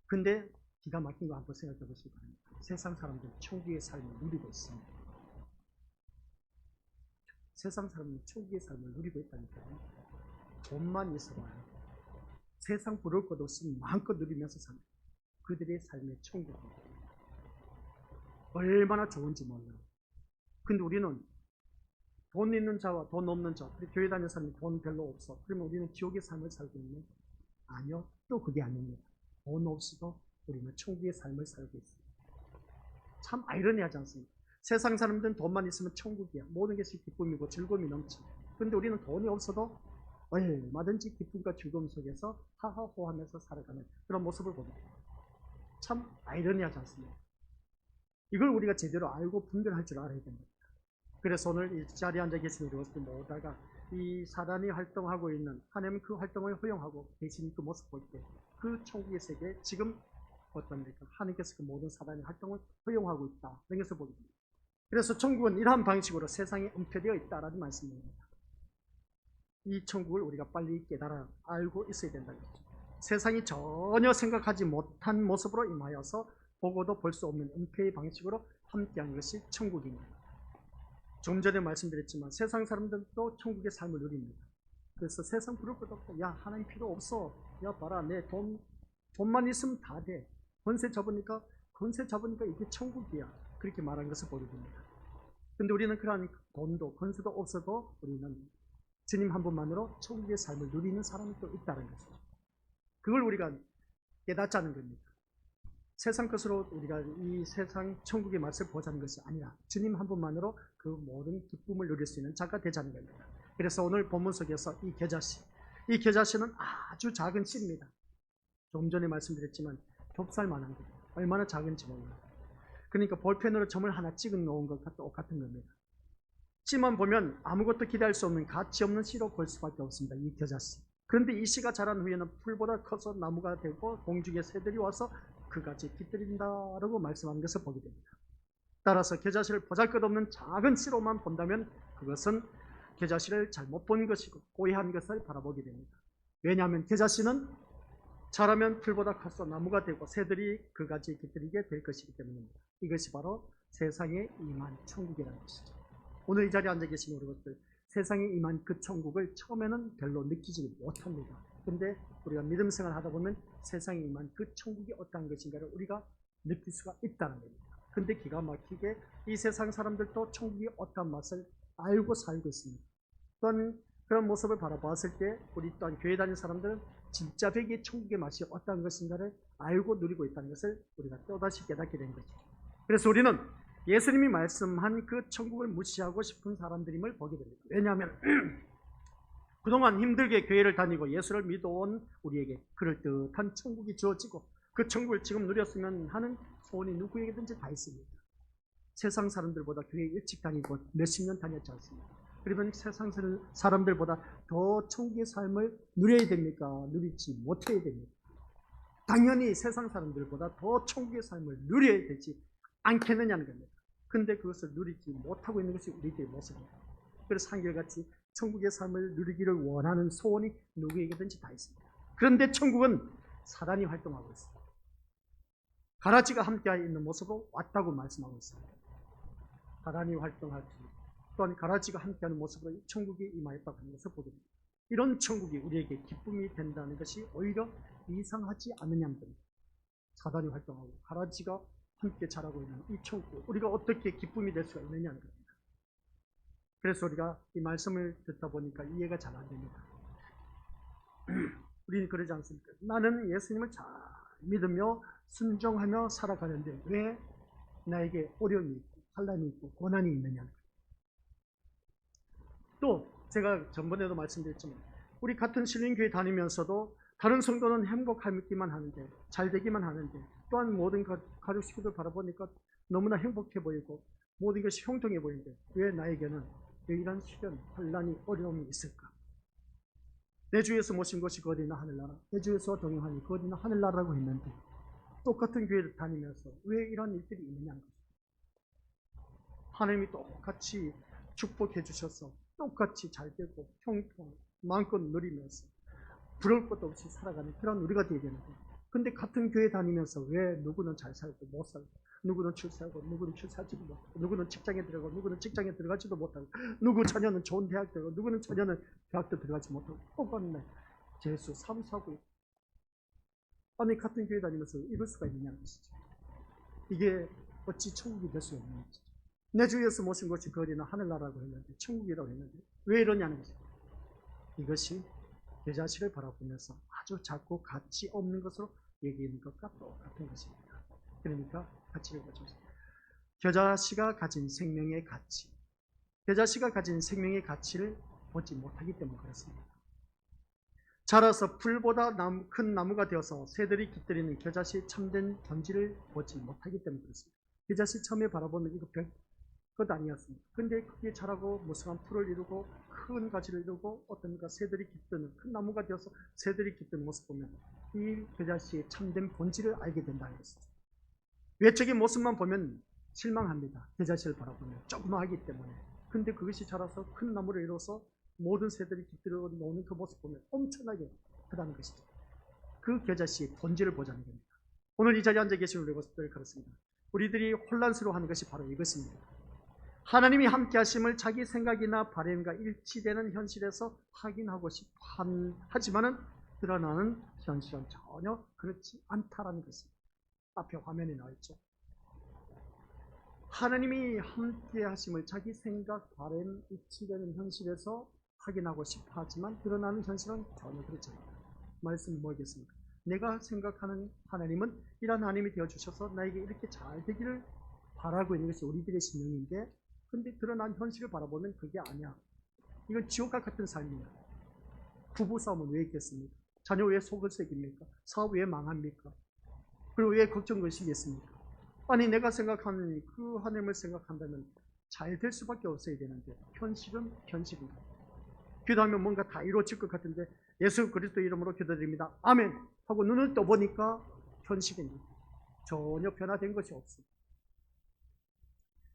근데 기가 막힌 거 한번 생각해 보시기 바랍니다. 세상 사람들은 천국의 삶을 누리고 있습니다. 세상 사람은 천국의 삶을 누리고 있다니까요. 돈만 있어봐요. 세상 부러울 것 없이 마음껏 누리면서 삽니다. 그들의 삶의 천국입니다. 얼마나 좋은지 몰라요. 근데 우리는 돈 있는 자와 돈 없는 자, 교회 다니는 사람이 돈 별로 없어. 그러면 우리는 지옥의 삶을 살고 있는? 아니요. 또 그게 아닙니다. 돈 없이도 우리는 천국의 삶을 살고 있습니다. 참 아이러니하지 않습니까? 세상 사람들은 돈만 있으면 천국이야. 모든 것이 기쁨이고 즐거움이 넘치. 근데 우리는 돈이 없어도 얼마든지 기쁨과 즐거움 속에서 하하호하면서 살아가는 그런 모습을 봅니다. 참 아이러니하지 않습니까? 이걸 우리가 제대로 알고 분별할 줄 알아야 됩니다. 그래서 오늘 이 자리에 앉아 계신 여러분들 모두가 이 사단이 활동하고 있는 하나님 그 활동을 허용하고 계신 그 모습 볼 때 그 천국의 세계에 지금 어떻습니까? 하나님께서 그 모든 사단의 활동을 허용하고 있다. 이런 것을 보게 됩니다. 그래서 천국은 이러한 방식으로 세상에 엉켜되어 있다라는 말씀입니다. 이 천국을 우리가 빨리 깨달아 알고 있어야 된다는 거죠. 세상이 전혀 생각하지 못한 모습으로 임하여서 보고도 볼 수 없는 은폐의 방식으로 함께하는 것이 천국입니다. 좀 전에 말씀드렸지만 세상 사람들도 천국의 삶을 누립니다. 그래서 세상 부를 것도 없고 야 하나님 필요 없어. 야 봐라 내 돈만 있으면 다 돼. 권세 잡으니까 이게 천국이야. 그렇게 말한 것을 보게 됩니다. 근데 우리는 그러한 돈도 권세도 없어도 우리는 주님 한 분만으로 천국의 삶을 누리는 사람이 또 있다는 것이죠. 그걸 우리가 깨닫자는 겁니다. 세상 것으로 우리가 이 세상 천국의 맛을 보자는 것이 아니라 주님 한 분만으로 그 모든 기쁨을 누릴 수 있는 자가 되자는 겁니다. 그래서 오늘 본문 속에서 이 겨자씨는 아주 작은 씨입니다. 좀 전에 말씀드렸지만 좁쌀만한 것, 얼마나 작은지 몰라요. 그러니까 볼펜으로 점을 하나 찍어 놓은 것과 똑같은 겁니다. 씨만 보면 아무것도 기대할 수 없는 가치 없는 씨로 볼 수밖에 없습니다. 이 겨자씨. 그런데 이 씨가 자란 후에는 풀보다 커서 나무가 되고 공중에 새들이 와서 그같이 깃들인다라고 말씀하는 것을 보게 됩니다. 따라서 겨자씨를 보잘것없는 작은 씨로만 본다면 그것은 겨자씨를 잘못 본 것이고 오해한 것을 바라보게 됩니다. 왜냐하면 겨자씨는 자라면 풀보다 커서 나무가 되고 새들이 그같이 깃들이게 될 것이기 때문입니다. 이것이 바로 세상에 임한 천국이라는 것이죠. 오늘 이 자리에 앉아 계신 우리 것들, 세상에 임한 그 천국을 처음에는 별로 느끼지 못합니다. 그런데 우리가 믿음 생활을 하다 보면 세상에 임한 그 천국이 어떠한 것인가를 우리가 느낄 수가 있다는 겁니다. 근데 기가 막히게 이 세상 사람들도 천국이 어떠한 맛을 알고 살고 있습니다. 또한 그런 모습을 바라보았을 때 우리 또한 교회 다니는 사람들은 진짜 백의 천국의 맛이 어떠한 것인가를 알고 누리고 있다는 것을 우리가 또다시 깨닫게 된 거죠. 그래서 우리는 예수님이 말씀한 그 천국을 무시하고 싶은 사람들임을 보게 됩니다. 왜냐하면 그동안 힘들게 교회를 다니고 예수를 믿어온 우리에게 그럴듯한 천국이 주어지고 그 천국을 지금 누렸으면 하는 소원이 누구에게든지 다 있습니다. 세상 사람들보다 교회 일찍 다니고 몇십 년 다녔지 않습니까? 그러면 세상 사람들보다 더 천국의 삶을 누려야 됩니까? 누리지 못해야 됩니까? 당연히 세상 사람들보다 더 천국의 삶을 누려야 되지 않겠느냐는 겁니다. 근데 그것을 누리지 못하고 있는 것이 우리들의 모습입니다. 그래서 한결같이 천국의 삶을 누리기를 원하는 소원이 누구에게든지 다 있습니다. 그런데 천국은 사단이 활동하고 있습니다. 가라지가 함께 있는 모습으로 왔다고 말씀하고 있습니다. 사단이 활동할 때 또한 가라지가 함께하는 모습으로 천국이 임하였다고 하는 것을 보게 됩니다. 이런 천국이 우리에게 기쁨이 된다는 것이 오히려 이상하지 않느냐는 겁니다. 사단이 활동하고 가라지가 함께 자라고 있는 이 천국, 우리가 어떻게 기쁨이 될 수가 있느냐는 겁니다. 그래서 우리가 이 말씀을 듣다 보니까 이해가 잘 안 됩니다. 우리는 그러지 않습니까? 나는 예수님을 잘 믿으며 순종하며 살아가는데 왜 나에게 어려움이 있고 환난이 있고 고난이 있느냐는 겁니다. 또 제가 전번에도 말씀드렸지만 우리 같은 신림교회 다니면서도 다른 성도는 행복하기만 하는데 잘 되기만 하는데 또한 모든 가족 식구들 바라보니까 너무나 행복해 보이고 모든 것이 형통해 보이는데 왜 나에게는 이런 시련, 환난이 어려움이 있을까? 내 주에서 모신 것이 그 어디나 하늘나라, 내 주에서 동행하니 그 어디나 하늘나라라고 했는데 똑같은 교회를 다니면서 왜 이런 일들이 있느냐는 거죠. 하나님이 똑같이 축복해 주셔서 똑같이 잘 되고 형통, 마음껏 누리면서 부러울 것도 없이 살아가는 그런 우리가 되어야 되는데 근데 같은 교회 다니면서 왜 누구는 잘 살고 못 살고 누구는 출세하고 누구는 출세하지도 못하고 누구는 직장에 들어가고 누구는 직장에 들어가지도 못하고 누구 자녀는 좋은 대학 들어가고 누구는 자녀는 대학도 들어가지 못하고 똑같네 재수 삼수하고 있고 아니 같은 교회 다니면서 이럴 수가 있느냐는 것이죠. 이게 어찌 천국이 될 수 있는 것이죠. 내 주에서 모신 것이 거리나 하늘나라고 했는데 천국이라고 했는데 왜 이러냐는 것이죠. 이것이 겨자씨를 바라보면서 아주 작고 가치 없는 것으로 얘기하는 것과 똑같은 것입니다. 그러니까 가치를 가져서 겨자씨가 가진 생명의 가치, 겨자씨가 가진 생명의 가치를 보지 못하기 때문에 그렇습니다. 자라서 풀보다 큰 나무가 되어서 새들이 깃들이는 겨자씨의 참된 본질을 보지 못하기 때문에 그렇습니다. 겨자씨 처음에 바라보면 이거 그것 아니었습니다. 근데 크게 자라고 무성한 풀을 이루고 큰 가지를 이루고 어떤가 새들이 깃드는 큰 나무가 되어서 새들이 깃드는 모습 보면 이 겨자씨의 참된 본질을 알게 된다는 것이죠. 외적인 모습만 보면 실망합니다. 겨자씨를 바라보면 조그마하기 때문에. 근데 그것이 자라서 큰 나무를 이루어서 모든 새들이 깃들어 놓는 그 모습 보면 엄청나게 크다는 것이죠. 그 겨자씨의 본질을 보자는 겁니다. 오늘 이 자리에 앉아 계신 우리 것들 그렇습니다. 우리들이 혼란스러워하는 것이 바로 이것입니다. 하나님이 함께 하심을 자기 생각이나 바램과 일치되는 현실에서 확인하고 싶어 하지만은 드러나는 현실은 전혀 그렇지 않다라는 것입니다. 앞에 화면에 나와 있죠. 하나님이 함께 하심을 자기 생각, 바램, 일치되는 현실에서 확인하고 싶어 하지만 드러나는 현실은 전혀 그렇지 않다. 말씀이 뭐겠습니까? 내가 생각하는 하나님은 이런 하나님이 되어주셔서 나에게 이렇게 잘 되기를 바라고 있는 것이 우리들의 신명인데 근데 드러난 현실을 바라보면 그게 아니야. 이건 지옥과 같은 삶이야. 부부싸움은 왜 있겠습니까? 자녀 왜 속을 새깁니까? 사업 왜 망합니까? 그리고 왜 걱정 것이겠습니까? 아니 내가 생각한 그 하나님을 생각한다면 잘 될 수밖에 없어야 되는데 현실은 현실입니다. 기도하면 뭔가 다 이루어질 것 같은데 예수 그리스도 이름으로 기도드립니다. 아멘 하고 눈을 떠보니까 현실입니다. 전혀 변화된 것이 없습니다.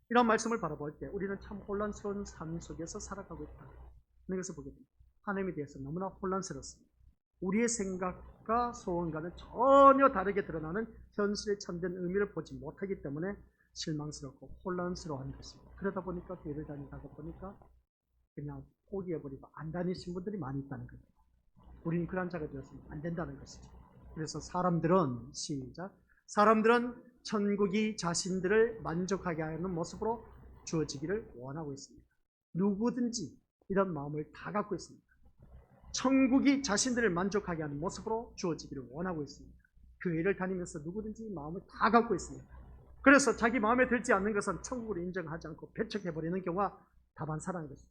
이런 말씀을 바라볼 때 우리는 참 혼란스러운 삶 속에서 살아가고 있다는 것을 보게 됩니다. 하나님에 대해서 너무나 혼란스럽습니다. 우리의 생각과 소원과는 전혀 다르게 드러나는 현실의 참된 의미를 보지 못하기 때문에 실망스럽고 혼란스러워하는 것입니다. 그러다 보니까 교회를 다니다가 보니까 그냥 포기해버리고 안 다니신 분들이 많이 있다는 겁니다. 우리는 그런 자가 되었으면 안 된다는 것이죠. 그래서 사람들은 천국이 자신들을 만족하게 하는 모습으로 주어지기를 원하고 있습니다. 누구든지 이런 마음을 다 갖고 있습니다. 천국이 자신들을 만족하게 하는 모습으로 주어지기를 원하고 있습니다. 교회를 다니면서 누구든지 마음을 다 갖고 있습니다. 그래서 자기 마음에 들지 않는 것은 천국을 인정하지 않고 배척해버리는 경우가 다반사라는 것이죠.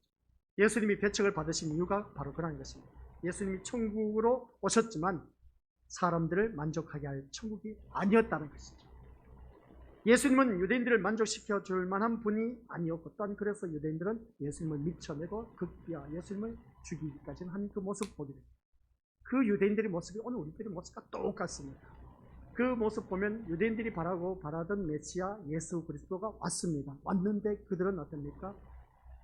예수님이 배척을 받으신 이유가 바로 그런 것입니다. 예수님이 천국으로 오셨지만 사람들을 만족하게 할 천국이 아니었다는 것이죠. 예수님은 유대인들을 만족시켜 줄 만한 분이 아니었고 또한 그래서 유대인들은 예수님을 미쳐내고 극비하 예수님을 죽이기까지 한 그 모습 보게 됩니다. 그 유대인들의 모습이 오늘 우리들의 모습과 똑같습니다. 그 모습 보면 유대인들이 바라던 메시아 예수 그리스도가 왔습니다. 왔는데 그들은 어떻습니까?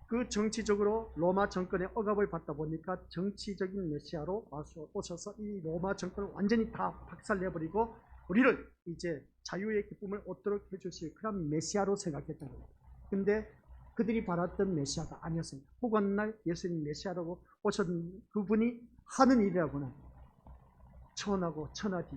그 정치적으로 로마 정권의 억압을 받다 보니까 정치적인 메시아로 오셔서 이 로마 정권을 완전히 다 박살내버리고 우리를 이제 자유의 기쁨을 얻도록 해주실 그런 메시아로 생각했던 겁니다. 근데 그들이 바랐던 메시아가 아니었습니다. 후건날 예수님 메시아라고 오신 그분이 하는 일이라고는 천하고 천하디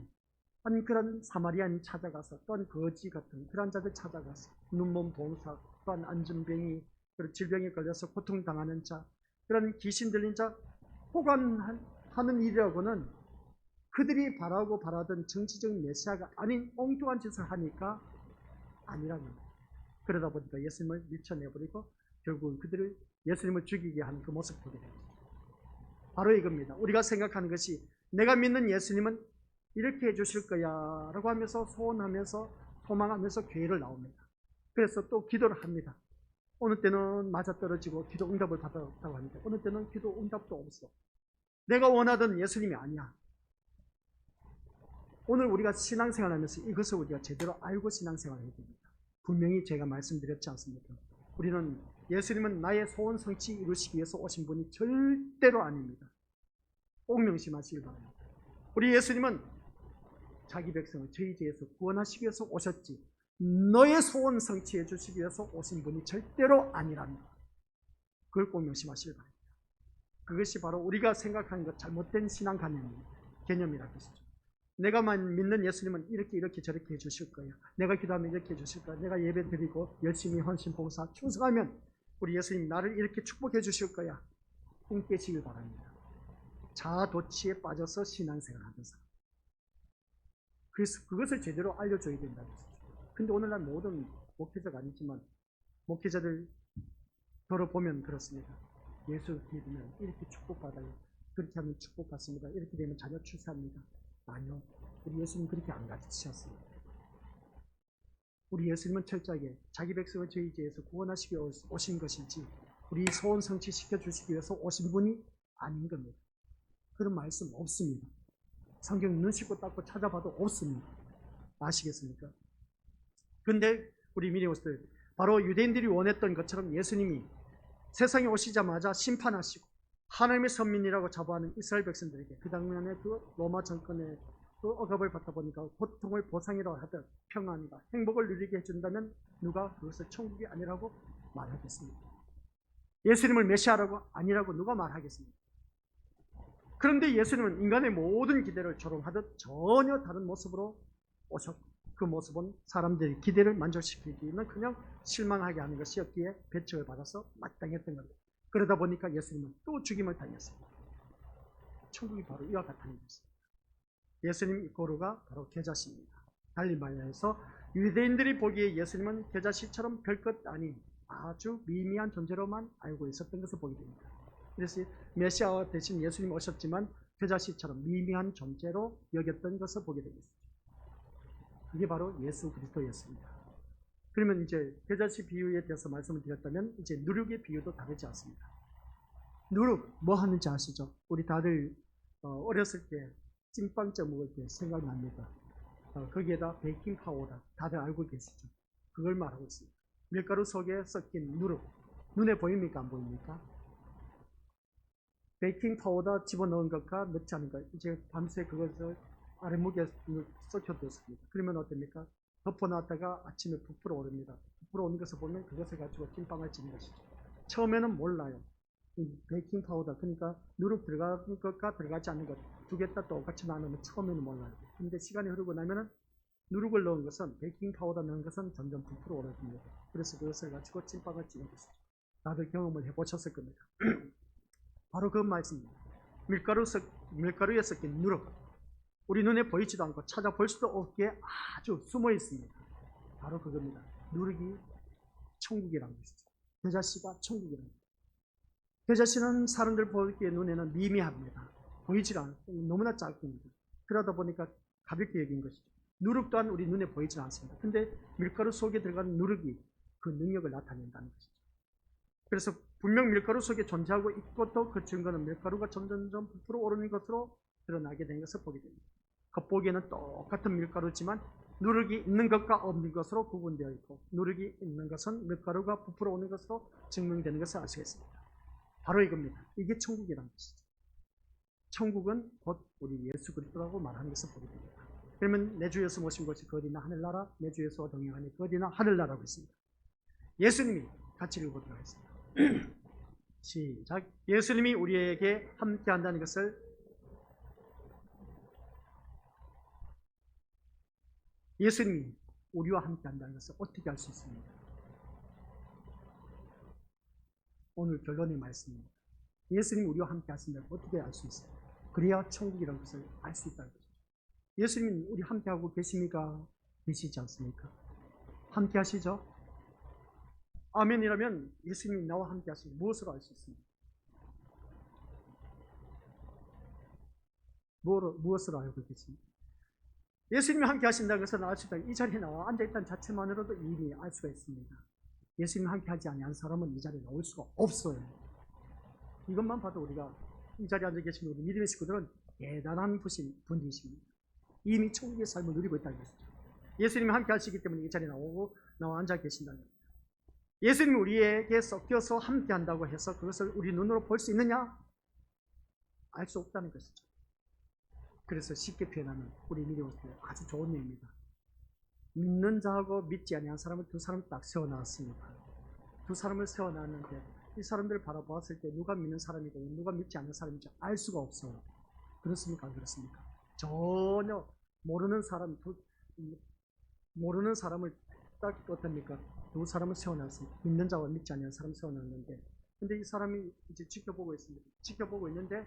한 그런 사마리아인 찾아가서 또한 거지 같은 그런 자들 찾아가서 눈먼 봉사 또한 안전병이 그리고 질병에 걸려서 고통당하는 자 그런 귀신 들린 자 호관하는 일이라고는 그들이 바라던 정치적 메시아가 아닌 엉뚱한 짓을 하니까 아니라는 거예요. 그러다 보니까 예수님을 밀쳐내버리고 결국은 그들을 예수님을 죽이게 한 그 모습을 보게 됩니다. 바로 이겁니다. 우리가 생각하는 것이 내가 믿는 예수님은 이렇게 해주실 거야 라고 하면서 소원하면서 소망하면서 교회를 나옵니다. 그래서 또 기도를 합니다. 어느 때는 맞아떨어지고 기도 응답을 받았다고 합니다. 어느 때는 기도 응답도 없어. 내가 원하던 예수님이 아니야. 오늘 우리가 신앙생활 하면서 이것을 우리가 제대로 알고 신앙생활을 해야 됩니다. 분명히 제가 말씀드렸지 않습니까? 우리는 예수님은 나의 소원 성취 이루시기 위해서 오신 분이 절대로 아닙니다. 꼭 명심하시길 바랍니다. 우리 예수님은 자기 백성을 저희 죄에서 구원하시기 위해서 오셨지 너의 소원 성취해 주시기 위해서 오신 분이 절대로 아니랍니다. 그걸 꼭 명심하시길 바랍니다. 그것이 바로 우리가 생각하는 것 잘못된 신앙 개념이라는 것이죠. 내가만 믿는 예수님은 이렇게 저렇게 해주실 거야. 내가 기도하면 이렇게 해주실 거야. 내가 예배 드리고 열심히 헌신 봉사 충성하면 우리 예수님 나를 이렇게 축복해 주실 거야. 꿈 깨시길 바랍니다. 자아도취에 빠져서 신앙생활 하는 사람. 그래서 그것을 제대로 알려줘야 된다는 것이죠. 근데 오늘날 모든 목회자가 아니지만 목회자들 돌아보면 그렇습니다. 예수 믿으면 이렇게 축복받아요. 그렇게 하면 축복받습니다. 이렇게 되면 자녀 출세합니다. 아니요. 우리 예수님 그렇게 안 가르치셨습니다. 우리 예수님은 철저하게 자기 백성을 저희 죄에서 구원하시기 위해서 오신 것이지 우리 소원 성취시켜 주시기 위해서 오신 분이 아닌 겁니다. 그런 말씀 없습니다. 성경 눈 씻고 닦고 찾아봐도 없습니다. 아시겠습니까? 근데 우리 미니오스들 바로 유대인들이 원했던 것처럼 예수님이 세상에 오시자마자 심판하시고 하나님의 선민이라고 자부하는 이스라엘 백성들에게 그 당면에 그 로마 정권의 그 억압을 받다 보니까 고통을 보상이라고 하듯 평안과 행복을 누리게 해준다면 누가 그것을 천국이 아니라고 말하겠습니까? 예수님을 메시아라고 아니라고 누가 말하겠습니까? 그런데 예수님은 인간의 모든 기대를 조롱하듯 전혀 다른 모습으로 오셨고 그 모습은 사람들의 기대를 만족시키기는 그냥 실망하게 하는 것이었기에 배척을 받아서 마땅했던 겁니다. 그러다 보니까 예수님은 또 죽임을 당했습니다. 천국이 바로 이와 같다는 것입니다. 예수님 이꼬르가 바로 계자씨입니다. 달리 말해서 유대인들이 보기에 예수님은 계자씨처럼 별것 아닌 아주 미미한 존재로만 알고 있었던 것을 보게 됩니다. 그래서 메시아 대신 예수님이 오셨지만 계자씨처럼 미미한 존재로 여겼던 것을 보게 됩니다. 그게 바로 예수 그리스도였습니다. 그러면 이제 겨자씨 비유에 대해서 말씀을 드렸다면 이제 누룩의 비유도 다르지 않습니다. 누룩 뭐 하는지 아시죠? 우리 다들 어렸을 때 찐빵쪄 먹을 때 생각납니다. 거기에다 베이킹 파우더 다들 알고 계시죠? 그걸 말하고 있습니다. 밀가루 속에 섞인 누룩 눈에 보입니까? 안 보입니까? 베이킹 파우더 집어넣은 것과 넣지 않은 것 이제 밤새 그것을 아랫목에 썩혀뒀습니다. 그러면 어떻습니까? 덮어놨다가 아침에 부풀어 오릅니다. 부풀어 오는 것을 보면 그것을 가지고 찐빵을 찌는 것이죠. 처음에는 몰라요. 이 베이킹 파우더 그러니까 누룩 들어간 것과 들어가지 않는 것 두 개 다 똑같이 나누면 처음에는 몰라요. 근데 시간이 흐르고 나면은 누룩을 넣은 것은 베이킹 파우더 넣은 것은 점점 부풀어 오릅니다. 그래서 그것을 가지고 찐빵을 찌는 것이죠. 다들 경험을 해보셨을 겁니다. 바로 그 말씀입니다. 밀가루에 섞인 누룩 우리 눈에 보이지도 않고 찾아볼 수도 없기에 아주 숨어 있습니다. 바로 그겁니다. 누룩이 천국이라는 것이죠. 겨자씨가 천국이라는 것이죠. 겨자씨는 사람들 보기에 눈에는 미미합니다. 보이질 않고 너무나 작습니다. 그러다 보니까 가볍게 여긴 것이죠. 누룩 또한 우리 눈에 보이질 않습니다. 근데 밀가루 속에 들어간 누룩이 그 능력을 나타낸다는 것이죠. 그래서 분명 밀가루 속에 존재하고 있고 또 그 증거는 밀가루가 점점점 부풀어 오르는 것으로 드러나게 된 것을 보게 됩니다. 겉보기에는 똑같은 밀가루지만 누룩이 있는 것과 없는 것으로 구분되어 있고 누룩이 있는 것은 밀가루가 부풀어 오는 것으로 증명되는 것을 알 수 있습니다. 바로 이겁니다. 이게 천국이라는 것이죠. 천국은 곧 우리 예수 그리스도라고 말하는 것을 보게 됩니다. 그러면 내 주 예수 모신 것이 그 어디나 하늘나라, 내 주 예수와 동행하니 그 어디나 하늘나라고 있습니다. 예수님이 같이 읽어보도록 하겠습니다. 시작. 예수님이 우리에게 함께 한다는 것을 예수님이 우리와 함께 한다는 것을 어떻게 알 수 있습니까? 오늘 결론의 말씀입니다. 예수님이 우리와 함께 하신다는 것을 어떻게 알 수 있습니까? 그래야 천국이라는 것을 알 수 있다는 것이죠. 예수님이 우리 함께 하고 계십니까? 계시지 않습니까? 함께 하시죠? 아멘이라면 예수님이 나와 함께 하시면 무엇으로 알 수 있습니까? 무엇으로 알고 계십니까? 예수님이 함께 하신다는 것은 알 수 있다. 이 자리에 나와 앉아있다는 자체만으로도 이미 알 수가 있습니다. 예수님이 함께 하지 아니한 사람은 이 자리에 나올 수가 없어요. 이것만 봐도 우리가 이 자리에 앉아 계신 우리 믿음의 식구들은 대단한 분이십니다. 이미 천국의 삶을 누리고 있다는 것이죠. 예수님이 함께 하시기 때문에 이 자리에 나와 앉아 계신다는 것입니다. 예수님이 우리에게 섞여서 함께 한다고 해서 그것을 우리 눈으로 볼 수 있느냐? 알 수 없다는 것이죠. 그래서 쉽게 표현하면 우리 믿음의 아주 좋은 예입니다. 믿는 자하고 믿지 아니한 사람을 두 사람 딱 세워놨습니다. 두 사람을 세워놨는데 이 사람들을 바라보았을 때 누가 믿는 사람이고 누가 믿지 않는 사람인지 알 수가 없어요. 그렇습니까? 안 그렇습니까? 전혀 모르는 사람을 딱 어떻습니까? 두 사람을 세워놨습니다. 믿는 자와 믿지 않는 사람을 세워놨는데 근데 이 사람이 이제 지켜보고 있습니다. 지켜보고 있는데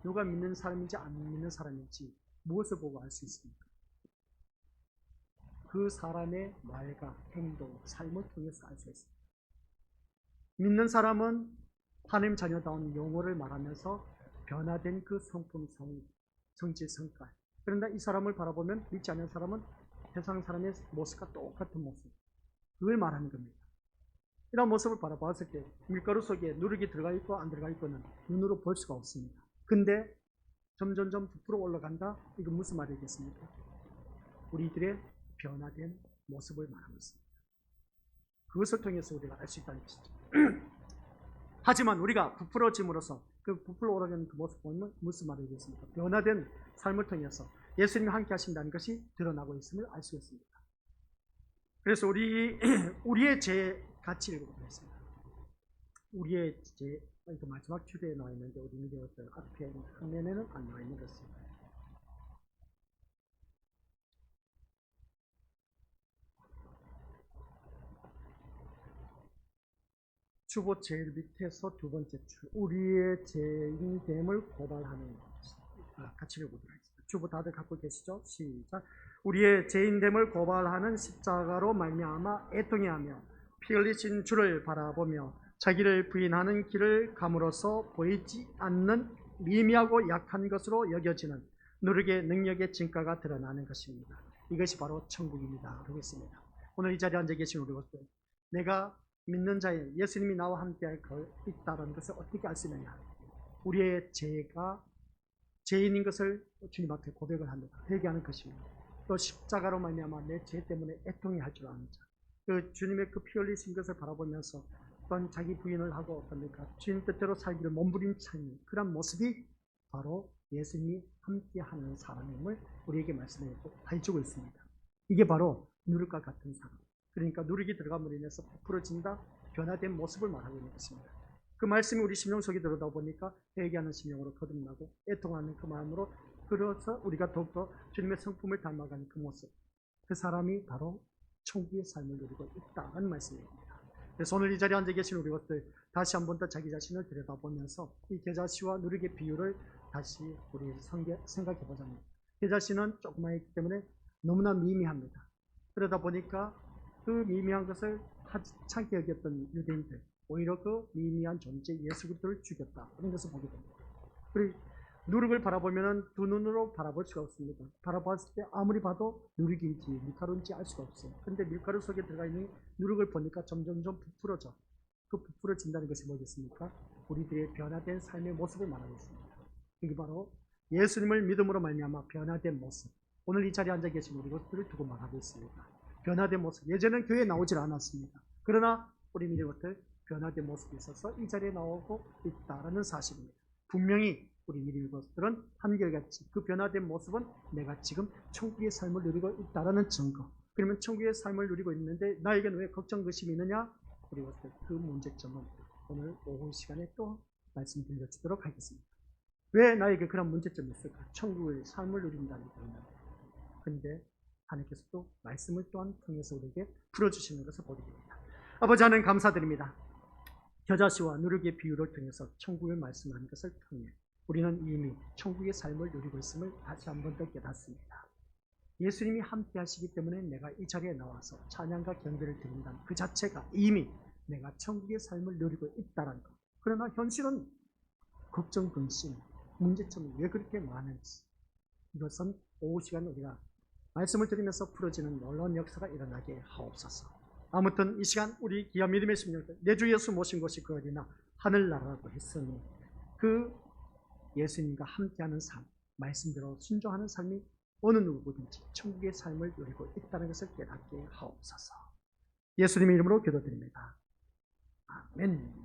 누가 믿는 사람인지 안 믿는 사람인지 무엇을 보고 알 수 있습니까? 그 사람의 말과 행동, 삶을 통해서 알 수 있습니다. 믿는 사람은 하나님 자녀다운 용어를 말하면서 변화된 그 성품, 성질, 성깔. 그런데 이 사람을 바라보면 믿지 않는 사람은 세상 사람의 모습과 똑같은 모습. 그걸 말하는 겁니다. 이런 모습을 바라봤을 때 밀가루 속에 누룩이 들어가 있고 안 들어가 있고는 눈으로 볼 수가 없습니다. 근데 점점점 부풀어 올라간다? 이건 무슨 말이겠습니까? 우리들의 변화된 모습을 말하고 있습니다. 그것을 통해서 우리가 알 수 있다는 것이죠. 하지만 우리가 부풀어짐으로써 그 부풀어 오르는 그 모습을 보면 무슨 말이겠습니까? 변화된 삶을 통해서 예수님이 함께 하신다는 것이 드러나고 있음을 알 수 있습니다. 그래서 우리의 죄 같이 읽어보도록 하겠습니다. 우리의 죄, 마지막 주제에 나와 있는데 우리 미디어 앞에 화면에는 안 나와 있는 것입니다. 주보 제일 밑에서 두 번째 줄 우리의 죄인됨을 고발하는 같이 읽어보도록 하겠습니다. 주보 다들 갖고 계시죠? 시작. 우리의 죄인됨을 고발하는 십자가로 말미암아 애통해하며 피 흘리신 주를 바라보며 자기를 부인하는 길을 감으로써 보이지 않는 미미하고 약한 것으로 여겨지는 누룩의 능력의 진가가 드러나는 것입니다. 이것이 바로 천국입니다. 그렇습니다. 오늘 이 자리에 앉아 계신 우리 것들, 내가 믿는 자에 예수님이 나와 함께할 있다는 것을 어떻게 알 수 있느냐? 우리의 죄가 죄인인 것을 주님 앞에 고백을 합니다. 회개하는 것입니다. 또 십자가로 말미암아 내 죄 때문에 애통해 할 줄 아는 자, 그 주님의 그 피 흘리신 것을 바라보면서 또한 자기 부인을 하고 어떻습니까? 주님 뜻대로 살기를 몸부림치는 그런 모습이 바로 예수님이 함께하는 사람임을 우리에게 말씀해주고 있습니다. 이게 바로 누룩과 같은 사람. 그러니까 누룩이 들어감으로 인해서 부풀어진다, 변화된 모습을 말하고 있는 것입니다. 그 말씀이 우리 심령 속에 들어오다 보니까 회개하는 심령으로 거듭나고 애통하는 그 마음으로, 그래서 우리가 더욱더 주님의 성품을 닮아가는 그 모습, 그 사람이 바로 천국의 삶을 누리고 있다는 말씀입니다. 그래서 오늘 이 자리에 앉아 계신 우리 것들, 다시 한 번 더 자기 자신을 들여다보면서 이 계자씨와 누룩의 비유를 다시 우리 생각해 보자 합니다. 계자씨는 조그마했기 때문에 너무나 미미합니다. 그러다 보니까 그 미미한 것을 하찮게 여겼던 유대인들, 오히려 그 미미한 존재 예수 그리스도를 죽였다, 그런 것을 보게 됩니다. 그리고 누룩을 바라보면 두 눈으로 바라볼 수가 없습니다. 바라봤을 때 아무리 봐도 누룩인지 밀가루인지 알 수가 없어요. 그런데 밀가루 속에 들어가 있는 누룩을 보니까 점점점 부풀어져. 그 부풀어진다는 것이 뭐겠습니까? 우리들의 변화된 삶의 모습을 말하고 있습니다. 이게 바로 예수님을 믿음으로 말미암아 변화된 모습. 오늘 이 자리에 앉아 계신 우리 것들을 두고 말하고 있습니다. 변화된 모습. 예전엔 교회에 나오질 않았습니다. 그러나 우리 믿는 것들 변화된 모습이 있어서 이 자리에 나오고 있다는 사실입니다. 분명히 우리 믿는 것들은 한결같이 그 변화된 모습은 내가 지금 천국의 삶을 누리고 있다는 증거. 그러면 천국의 삶을 누리고 있는데 나에게는 왜 걱정, 의심이 있느냐? 우리 것들 그 문제점은 오늘 오후 시간에 또 말씀 드려주도록 하겠습니다. 왜 나에게 그런 문제점이 있을까? 천국의 삶을 누린다는 거는. 그런데 하나님께서 또 말씀을 또한 통해서 우리에게 풀어주시는 것을 보게 됩니다. 아버지 하나님 감사드립니다. 겨자씨와 누룩의 비유를 통해서 천국을 말씀하는 것을 통해 우리는 이미 천국의 삶을 누리고 있음을 다시 한 번 더 깨닫습니다. 예수님이 함께 하시기 때문에 내가 이 자리에 나와서 찬양과 경배를 드린다는 그 자체가 이미 내가 천국의 삶을 누리고 있다는 것. 그러나 현실은 걱정, 근심, 문제점이 왜 그렇게 많은지, 이것은 오후 시간 우리가 말씀을 드리면서 풀어지는 놀라운 역사가 일어나게 하옵소서. 아무튼 이 시간 우리 귀한 믿음의 심령들, 내 주 예수 모신 곳이 그 어디나 하늘나라라고 했으니 그 예수님과 함께하는 삶, 말씀대로 순종하는 삶이 어느 누구든지 천국의 삶을 누리고 있다는 것을 깨닫게 하옵소서. 예수님의 이름으로 기도드립니다. 아멘.